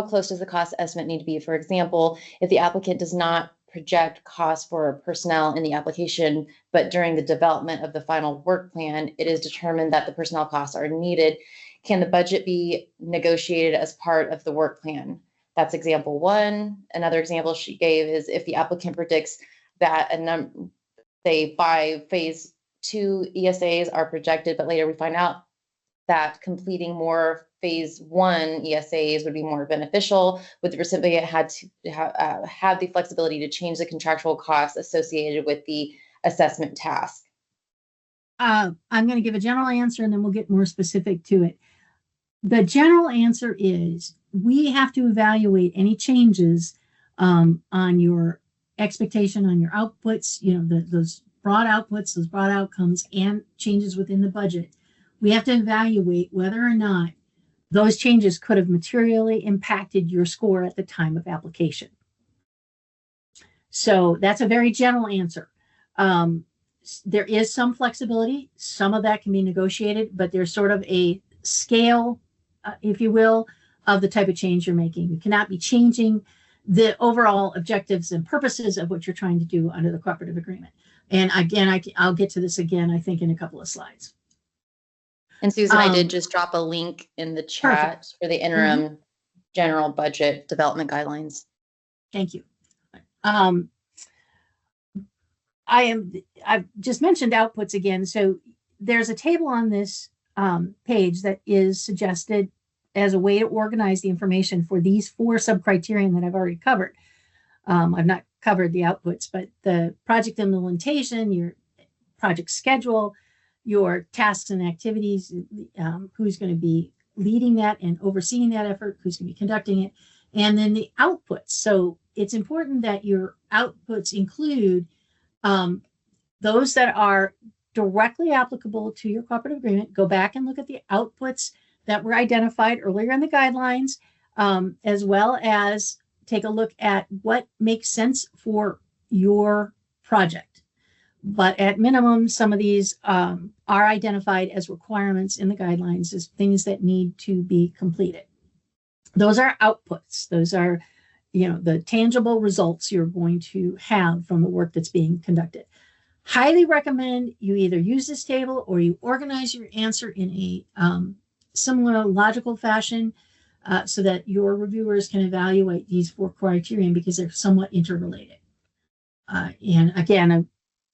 close does the cost estimate need to be? For example, if the applicant does not project costs for personnel in the application, but during the development of the final work plan, it is determined that the personnel costs are needed, can the budget be negotiated as part of the work plan? That's example one. Another example she gave is if the applicant predicts that say by phase 2 ESAs are projected, but later we find out that completing more phase 1 ESAs would be more beneficial, would the recipient had to have the flexibility to change the contractual costs associated with the assessment task? I'm going to give a general answer and then we'll get more specific to it. The general answer is we have to evaluate any changes on your expectation, on your outputs, those broad outputs, those broad outcomes, and changes within the budget. We have to evaluate whether or not those changes could have materially impacted your score at the time of application. So that's a very general answer. There is some flexibility. Some of that can be negotiated, but there's sort of a scale, if you will, of the type of change you're making. You cannot be changing the overall objectives and purposes of what you're trying to do under the cooperative agreement. And again, I'll get to this again, I think, in a couple of slides. And Susan, I did just drop a link in the chat Perfect. for the interim general budget development guidelines. Thank you. I've just mentioned outputs again. So there's a table on this page that is suggested as a way to organize the information for these 4 sub-criterion that I've already covered. I've not covered the outputs, but the project implementation, your project schedule, your tasks and activities, who's going to be leading that and overseeing that effort, who's going to be conducting it, and then the outputs. So it's important that your outputs include those that are directly applicable to your cooperative agreement. Go back and look at the outputs that were identified earlier in the guidelines, as well as take a look at what makes sense for your project. But at minimum, some of these are identified as requirements in the guidelines as things that need to be completed. Those are outputs. Those are, the tangible results you're going to have from the work that's being conducted. Highly recommend you either use this table or you organize your answer in a similar logical fashion so that your reviewers can evaluate these 4 criterion because they're somewhat interrelated. And again, I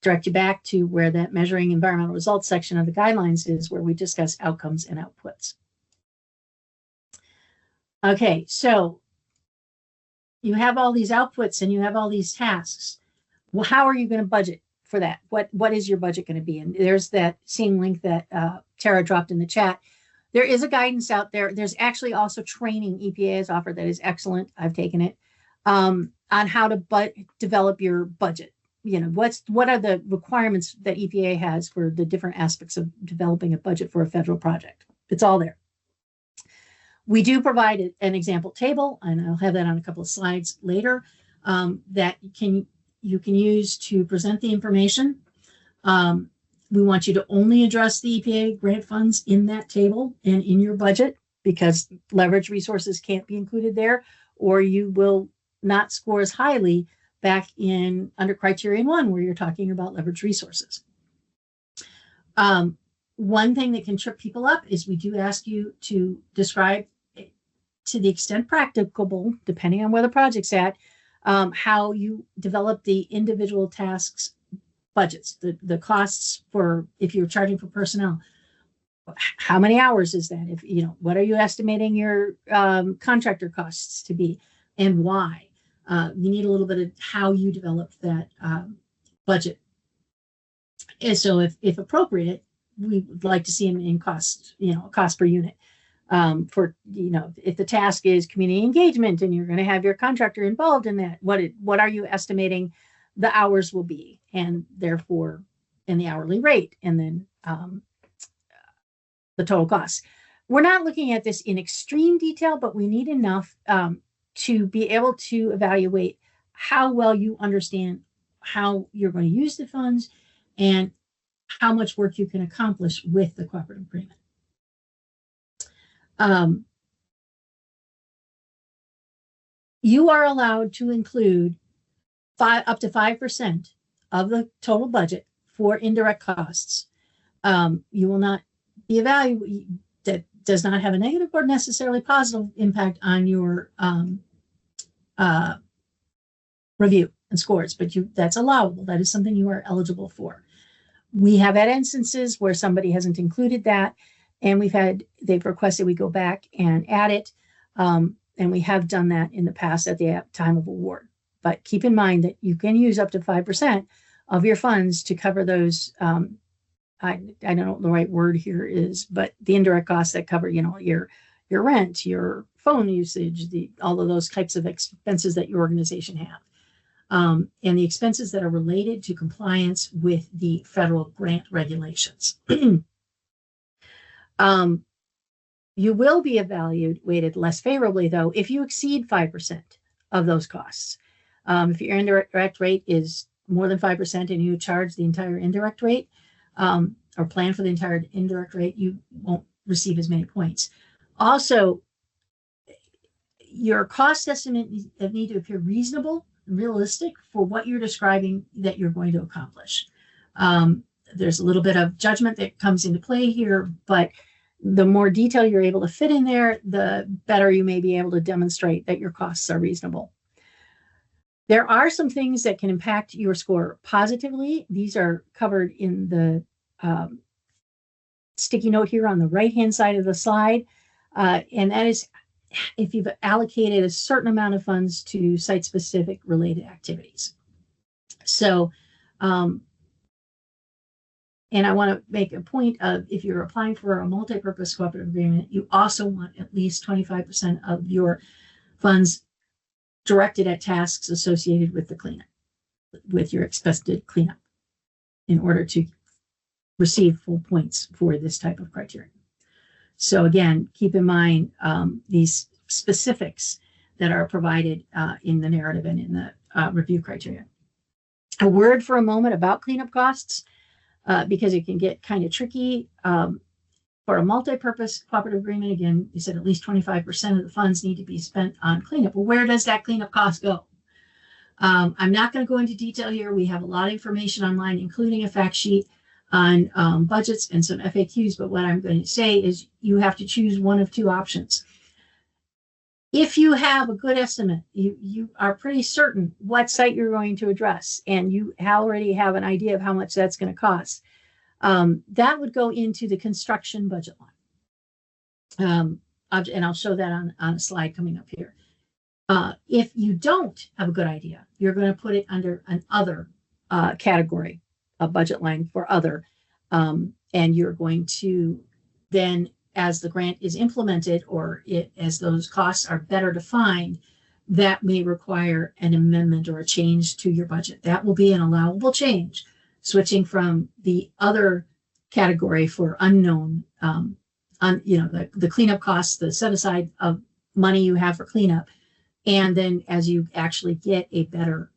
direct you back to where that measuring environmental results section of the guidelines is, where we discuss outcomes and outputs. Okay, so you have all these outputs and you have all these tasks. Well, how are you going to budget for that? What is your budget going to be? And there's that same link that Tara dropped in the chat. There is a guidance out there. There's actually also training EPA has offered that is excellent. I've taken it on how to develop your budget. You know, what are the requirements that EPA has for the different aspects of developing a budget for a federal project. It's all there. We do provide an example table, and I'll have that on a couple of slides later, that you can use to present the information. We want you to only address the EPA grant funds in that table and in your budget, because leverage resources can't be included there, or you will not score as highly back in under criterion 1, where you're talking about leverage resources. One thing that can trip people up is we do ask you to describe, to the extent practicable, depending on where the project's at, how you develop the individual tasks budgets, the costs for, if you're charging for personnel, how many hours is that? If, you know, what are you estimating your contractor costs to be, and why? You need a little bit of how you develop that budget. And so if appropriate, we would like to see them in cost, you know, cost per unit. For, you know, if the task is community engagement and you're going to have your contractor involved in that, what are you estimating the hours will be, and therefore, and the hourly rate, and then the total cost. We're not looking at this in extreme detail, but we need enough to be able to evaluate how well you understand how you're going to use the funds and how much work you can accomplish with the cooperative agreement. You are allowed to include up to 5% of the total budget for indirect costs. You will not be evaluated. That does not have a negative or necessarily positive impact on your review and scores, but that's allowable. That is something you are eligible for. We have had instances where somebody hasn't included that, and they've requested we go back and add it. And we have done that in the past at the time of award. But keep in mind that you can use up to 5% of your funds to cover those. I don't know what the right word here is, but the indirect costs that cover, you know, your rent, your phone usage, all of those types of expenses that your organization have. And the expenses that are related to compliance with the federal grant regulations. You will be evaluated less favorably, though, if you exceed 5% of those costs. If your indirect rate is more than 5% and you charge the entire indirect rate, or plan for the entire indirect rate, you won't receive as many points. Also, your cost estimate need to appear reasonable, realistic for what you're describing that you're going to accomplish. There's a little bit of judgment that comes into play here, but the more detail you're able to fit in there, the better you may be able to demonstrate that your costs are reasonable. There are some things that can impact your score positively. These are covered in the sticky note here on the right-hand side of the slide. And that is if you've allocated a certain amount of funds to site-specific related activities. So, and I want to make a point of, if you're applying for a multi-purpose cooperative agreement, you also want at least 25% of your funds directed at tasks associated with the cleanup, with your expected cleanup, in order to receive full points for this type of criteria. So again, keep in mind these specifics that are provided in the narrative and in the review criteria. A word for a moment about cleanup costs, because it can get kind of tricky. For a multi-purpose cooperative agreement, again, you said at least 25% of the funds need to be spent on cleanup. Well, where does that cleanup cost go? I'm not going to go into detail here. We have a lot of information online, including a fact sheet on budgets and some FAQs, but what I'm going to say is you have to choose one of two options. If you have a good estimate, you are pretty certain what site you're going to address, and you already have an idea of how much that's going to cost, that would go into the construction budget line. And I'll show that on a slide coming up here. If you don't have a good idea, you're going to put it under an other category, a budget line for other, and you're going to then as the grant is implemented or as those costs are better defined, that may require an amendment or a change to your budget. That will be an allowable change, switching from the other category for unknown, the cleanup costs, the set aside of money you have for cleanup. And then as you actually get a better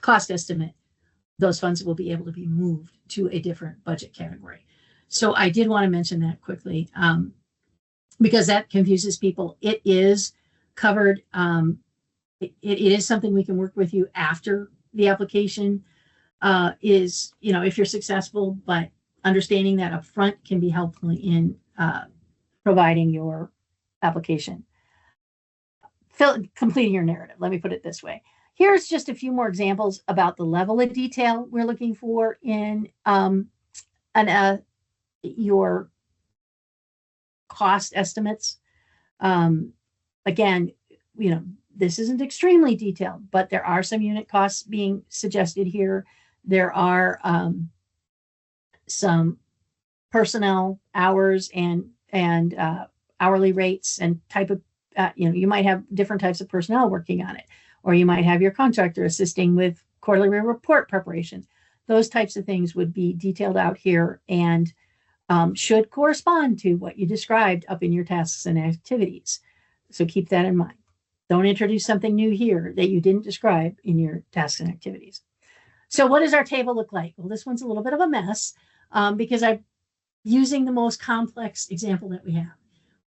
cost estimate, those funds will be able to be moved to a different budget category. So I did want to mention that quickly because that confuses people. It is covered. It is something we can work with you after the application is, if you're successful, but understanding that upfront can be helpful in providing your application. Completing your narrative. Let me put it this way. Here's just a few more examples about the level of detail we're looking for in your cost estimates. Again, this isn't extremely detailed, but there are some unit costs being suggested here. There are some personnel hours and hourly rates and type of, you might have different types of personnel working on it, or you might have your contractor assisting with quarterly report preparation. Those types of things would be detailed out here and should correspond to what you described up in your tasks and activities. So keep that in mind. Don't introduce something new here that you didn't describe in your tasks and activities. So what does our table look like? Well, this one's a little bit of a mess because I'm using the most complex example that we have.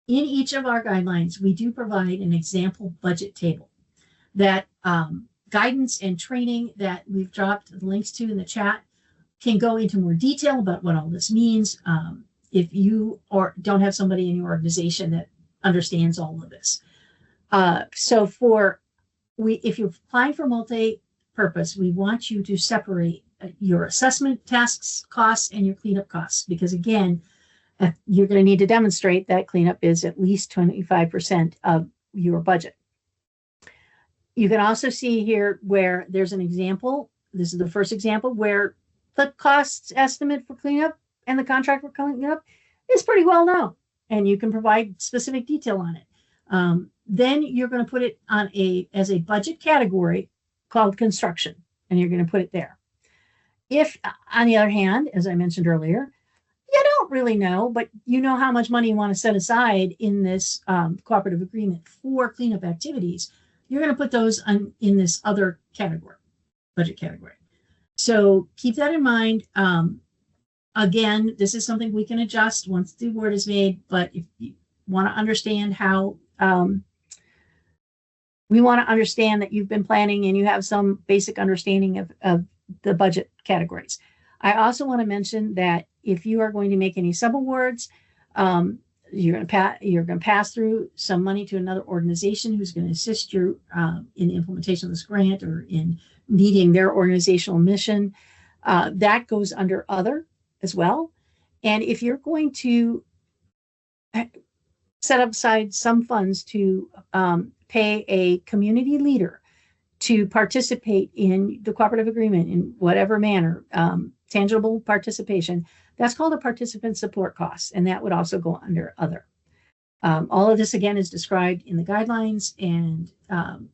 In each of our guidelines, we do provide an example budget table that guidance and training that we've dropped the links to in the chat can go into more detail about what all this means if you don't have somebody in your organization that understands all of this. So if you're applying for multi-purpose, we want you to separate your assessment tasks costs and your cleanup costs, because again, you're going to need to demonstrate that cleanup is at least 25% of your budget. You can also see here where there's an example. This is the first example where the cost estimate for cleanup and the contract for cleanup is pretty well known, and you can provide specific detail on it. Then you're going to put it on as a budget category called construction, and you're going to put it there. If, on the other hand, as I mentioned earlier, you don't really know, but you know how much money you want to set aside in this cooperative agreement for cleanup activities, you're going to put those in this other category, budget category. So keep that in mind. Again, this is something we can adjust once the award is made, but if you want to understand how, we want to understand that you've been planning and you have some basic understanding of the budget categories. I also want to mention that if you are going to make any subawards, you're going to pass through some money to another organization who's going to assist you in the implementation of this grant or in meeting their organizational mission. That goes under other as well. And if you're going to set aside some funds to pay a community leader to participate in the cooperative agreement in whatever manner, tangible participation, that's called a participant support cost, and that would also go under other. All of this, again, is described in the guidelines, and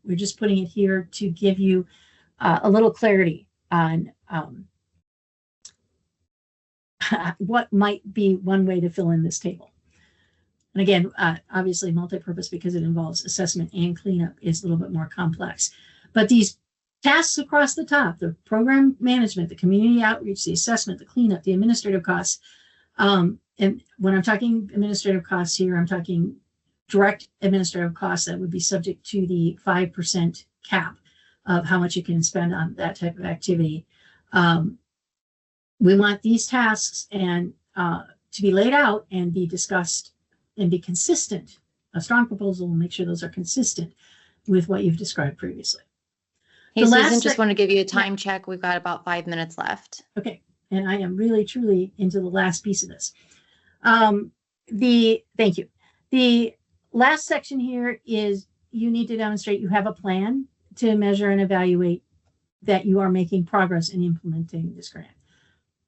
we're just putting it here to give you a little clarity on what might be one way to fill in this table. And again, obviously multi-purpose, because it involves assessment and cleanup, is a little bit more complex. But these tasks across the top, the program management, the community outreach, the assessment, the cleanup, the administrative costs. And when I'm talking administrative costs here, I'm talking direct administrative costs that would be subject to the 5% cap of how much you can spend on that type of activity. We want these tasks and to be laid out and be discussed and be consistent. A strong proposal will make sure those are consistent with what you've described previously. Hey, Susan, just want to give you a time check. We've got about 5 minutes left. Okay. And I am really, truly into the last piece of this. Thank you. The last section here is you need to demonstrate you have a plan to measure and evaluate that you are making progress in implementing this grant.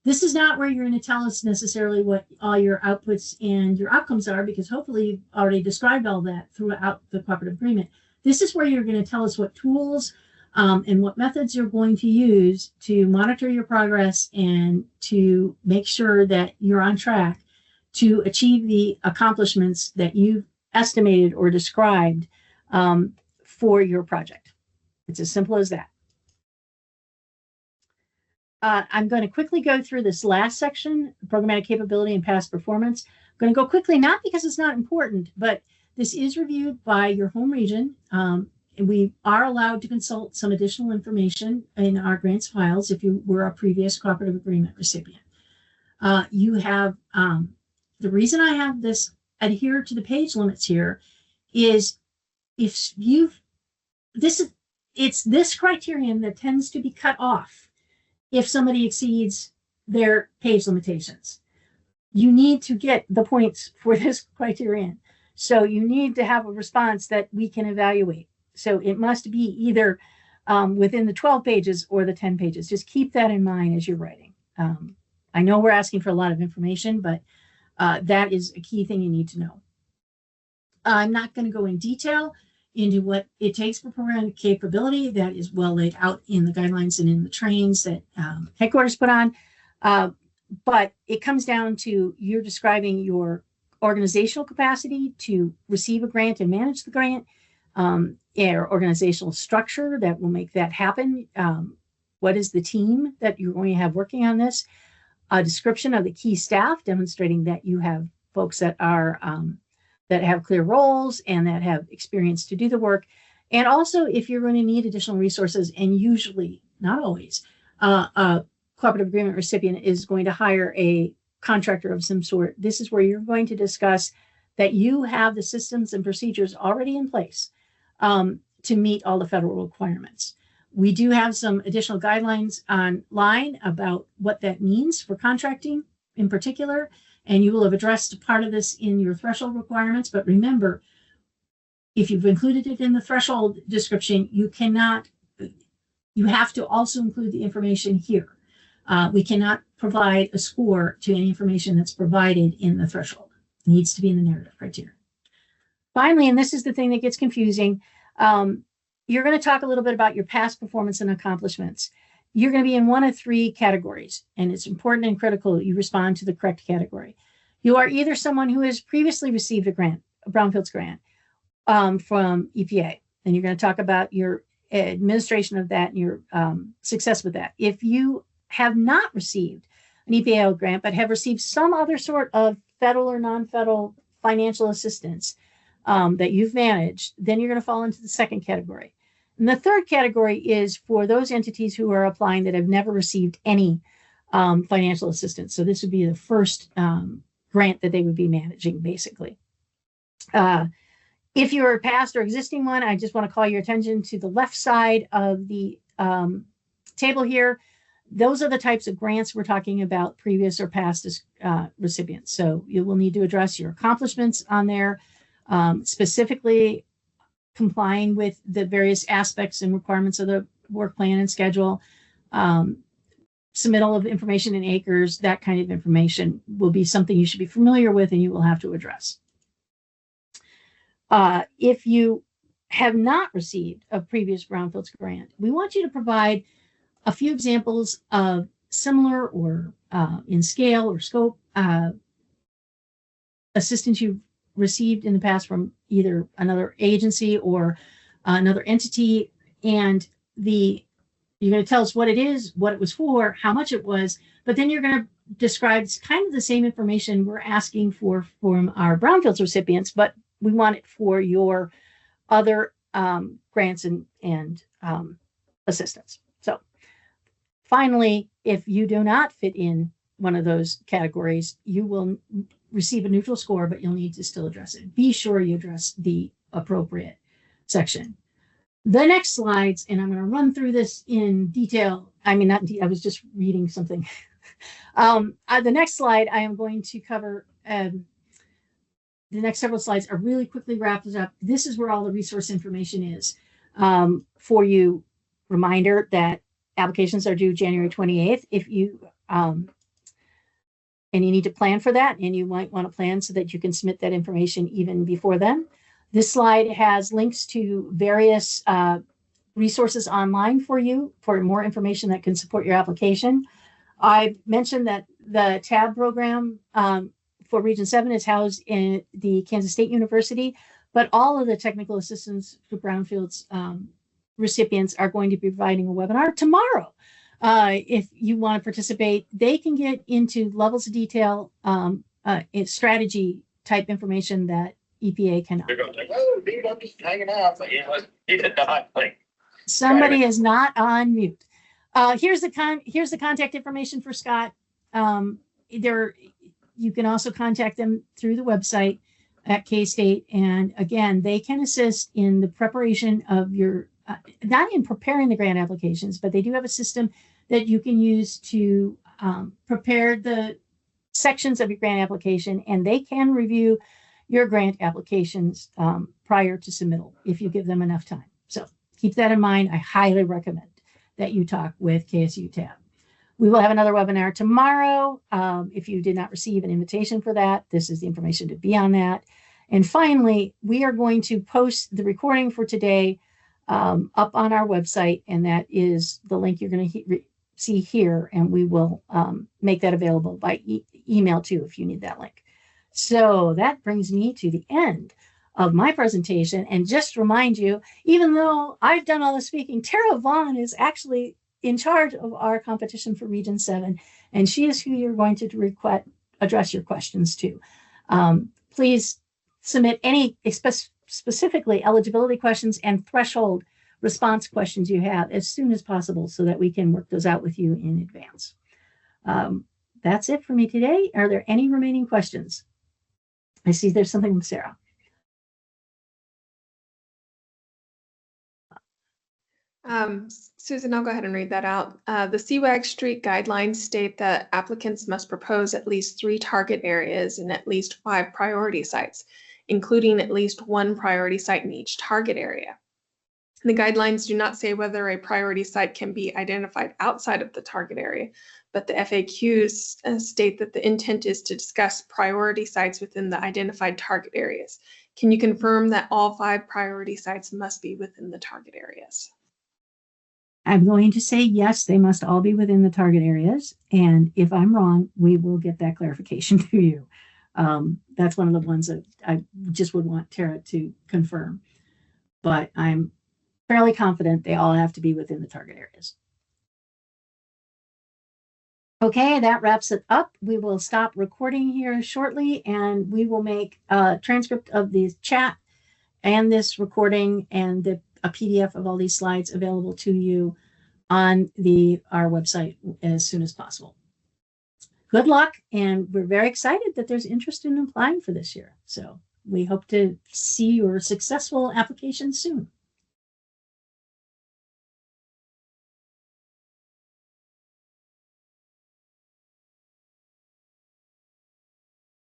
This is not where you're going to tell us necessarily what all your outputs and your outcomes are, because hopefully you've already described all that throughout the cooperative agreement. This is where you're going to tell us what tools and what methods you're going to use to monitor your progress and to make sure that you're on track to achieve the accomplishments that you've estimated or described for your project. It's as simple as that. I'm going to quickly go through this last section, programmatic capability and past performance. I'm going to go quickly, not because it's not important, but this is reviewed by your home region. And we are allowed to consult some additional information in our grants files if you were a previous cooperative agreement recipient. You have, the reason I have this adhere to the page limits here is if you've, it's this criterion that tends to be cut off if somebody exceeds their page limitations. You need to get the points for this criterion. So you need to have a response that we can evaluate. So it must be either within the 12 pages or the 10 pages. Just keep that in mind as you're writing. I know we're asking for a lot of information, but that is a key thing you need to know. I'm not going to go in detail into what it takes for programmatic capability. That is well laid out in the guidelines and in the trainings that headquarters put on. But it comes down to you're describing your organizational capacity to receive a grant and manage the grant, or organizational structure that will make that happen. What is the team that you're going to have working on this? A description of the key staff, demonstrating that you have folks that are that have clear roles and that have experience to do the work. And also, if you're going to need additional resources, and usually, not always, a cooperative agreement recipient is going to hire a contractor of some sort. This is where you're going to discuss that you have the systems and procedures already in place to meet all the federal requirements. We do have some additional guidelines online about what that means for contracting in particular, and you will have addressed part of this in your threshold requirements. But remember, if you've included it in the threshold description, you have to also include the information here. We cannot provide a score to any information that's provided in the threshold. It needs to be in the narrative criteria. Finally, and this is the thing that gets confusing, you're going to talk a little bit about your past performance and accomplishments. You're going to be in one of three categories, and it's important and critical that you respond to the correct category. You are either someone who has previously received a grant, a Brownfields grant from EPA, and you're going to talk about your administration of that and your success with that. If you have not received an EPA grant, but have received some other sort of federal or non-federal financial assistance that you've managed, then you're going to fall into the second category. And the third category is for those entities who are applying that have never received any financial assistance. So this would be the first grant that they would be managing, basically. If you're a past or existing one, I just want to call your attention to the left side of the table here. Those are the types of grants we're talking about, previous or past recipients. So you will need to address your accomplishments on there, specifically complying with the various aspects and requirements of the work plan and schedule, submittal of information in acres, that kind of information will be something you should be familiar with and you will have to address. If you have not received a previous Brownfields grant, we want you to provide a few examples of similar or in scale or scope assistance you've received in the past from either another agency or another entity, and you're going to tell us what it is, what it was for, how much it was, but then you're going to describe kind of the same information we're asking for from our Brownfields recipients, but we want it for your other grants and assistance. So finally, if you do not fit in one of those categories, you will receive a neutral score, but you'll need to still address it. Be sure you address the appropriate section. The next slides, and I'm going to run through this in detail. I mean, not I was just reading something. The next slide, I am going to cover, the next several slides are really quickly wrapped up. This is where all the resource information is for you. Reminder that applications are due January 28th. If you and you need to plan for that, and you might want to plan so that you can submit that information even before then. This slide has links to various resources online for you for more information that can support your application. I mentioned that the TAB program for Region 7 is housed in the Kansas State University, but all of the technical assistance for brownfields recipients are going to be providing a webinar tomorrow. If you want to participate, they can get into levels of detail, strategy type information that EPA cannot. They're going like, oh, dude, I'm just hanging out. Like, he did not like. Somebody is not on mute. Here's the contact information for Scott. You can also contact them through the website at K-State. And again, they can assist in the preparation of your, not in preparing the grant applications, but they do have a system that you can use to prepare the sections of your grant application, and they can review your grant applications prior to submittal if you give them enough time. So keep that in mind. I highly recommend that you talk with KSU TAB. We will have another webinar tomorrow. If you did not receive an invitation for that, this is the information to be on that. And finally, we are going to post the recording for today up on our website, and that is the link you're going to see here, and we will make that available by email too if you need that link. So that brings me to the end of my presentation. And just remind you, even though I've done all the speaking, Tara Vaughn is actually in charge of our competition for Region 7, and she is who you're going to address your questions to. Please submit any specifically eligibility questions and threshold response questions you have as soon as possible so that we can work those out with you in advance. That's it for me today. Are there any remaining questions? I see there's something from Sarah. Susan, I'll go ahead and read that out. The CWAG Street guidelines state that applicants must propose at least 3 target areas and at least 5 priority sites, including at least 1 priority site in each target area. The guidelines do not say whether a priority site can be identified outside of the target area, but the FAQs state that the intent is to discuss priority sites within the identified target areas. Can you confirm that all 5 priority sites must be within the target areas? I'm going to say yes, they must all be within the target areas. And if I'm wrong, we will get that clarification to you. That's one of the ones that I just would want Tara to confirm. But I'm fairly confident they all have to be within the target areas. Okay, that wraps it up. We will stop recording here shortly, and we will make a transcript of the chat and this recording and a PDF of all these slides available to you on our website as soon as possible. Good luck, and we're very excited that there's interest in applying for this year. So we hope to see your successful application soon.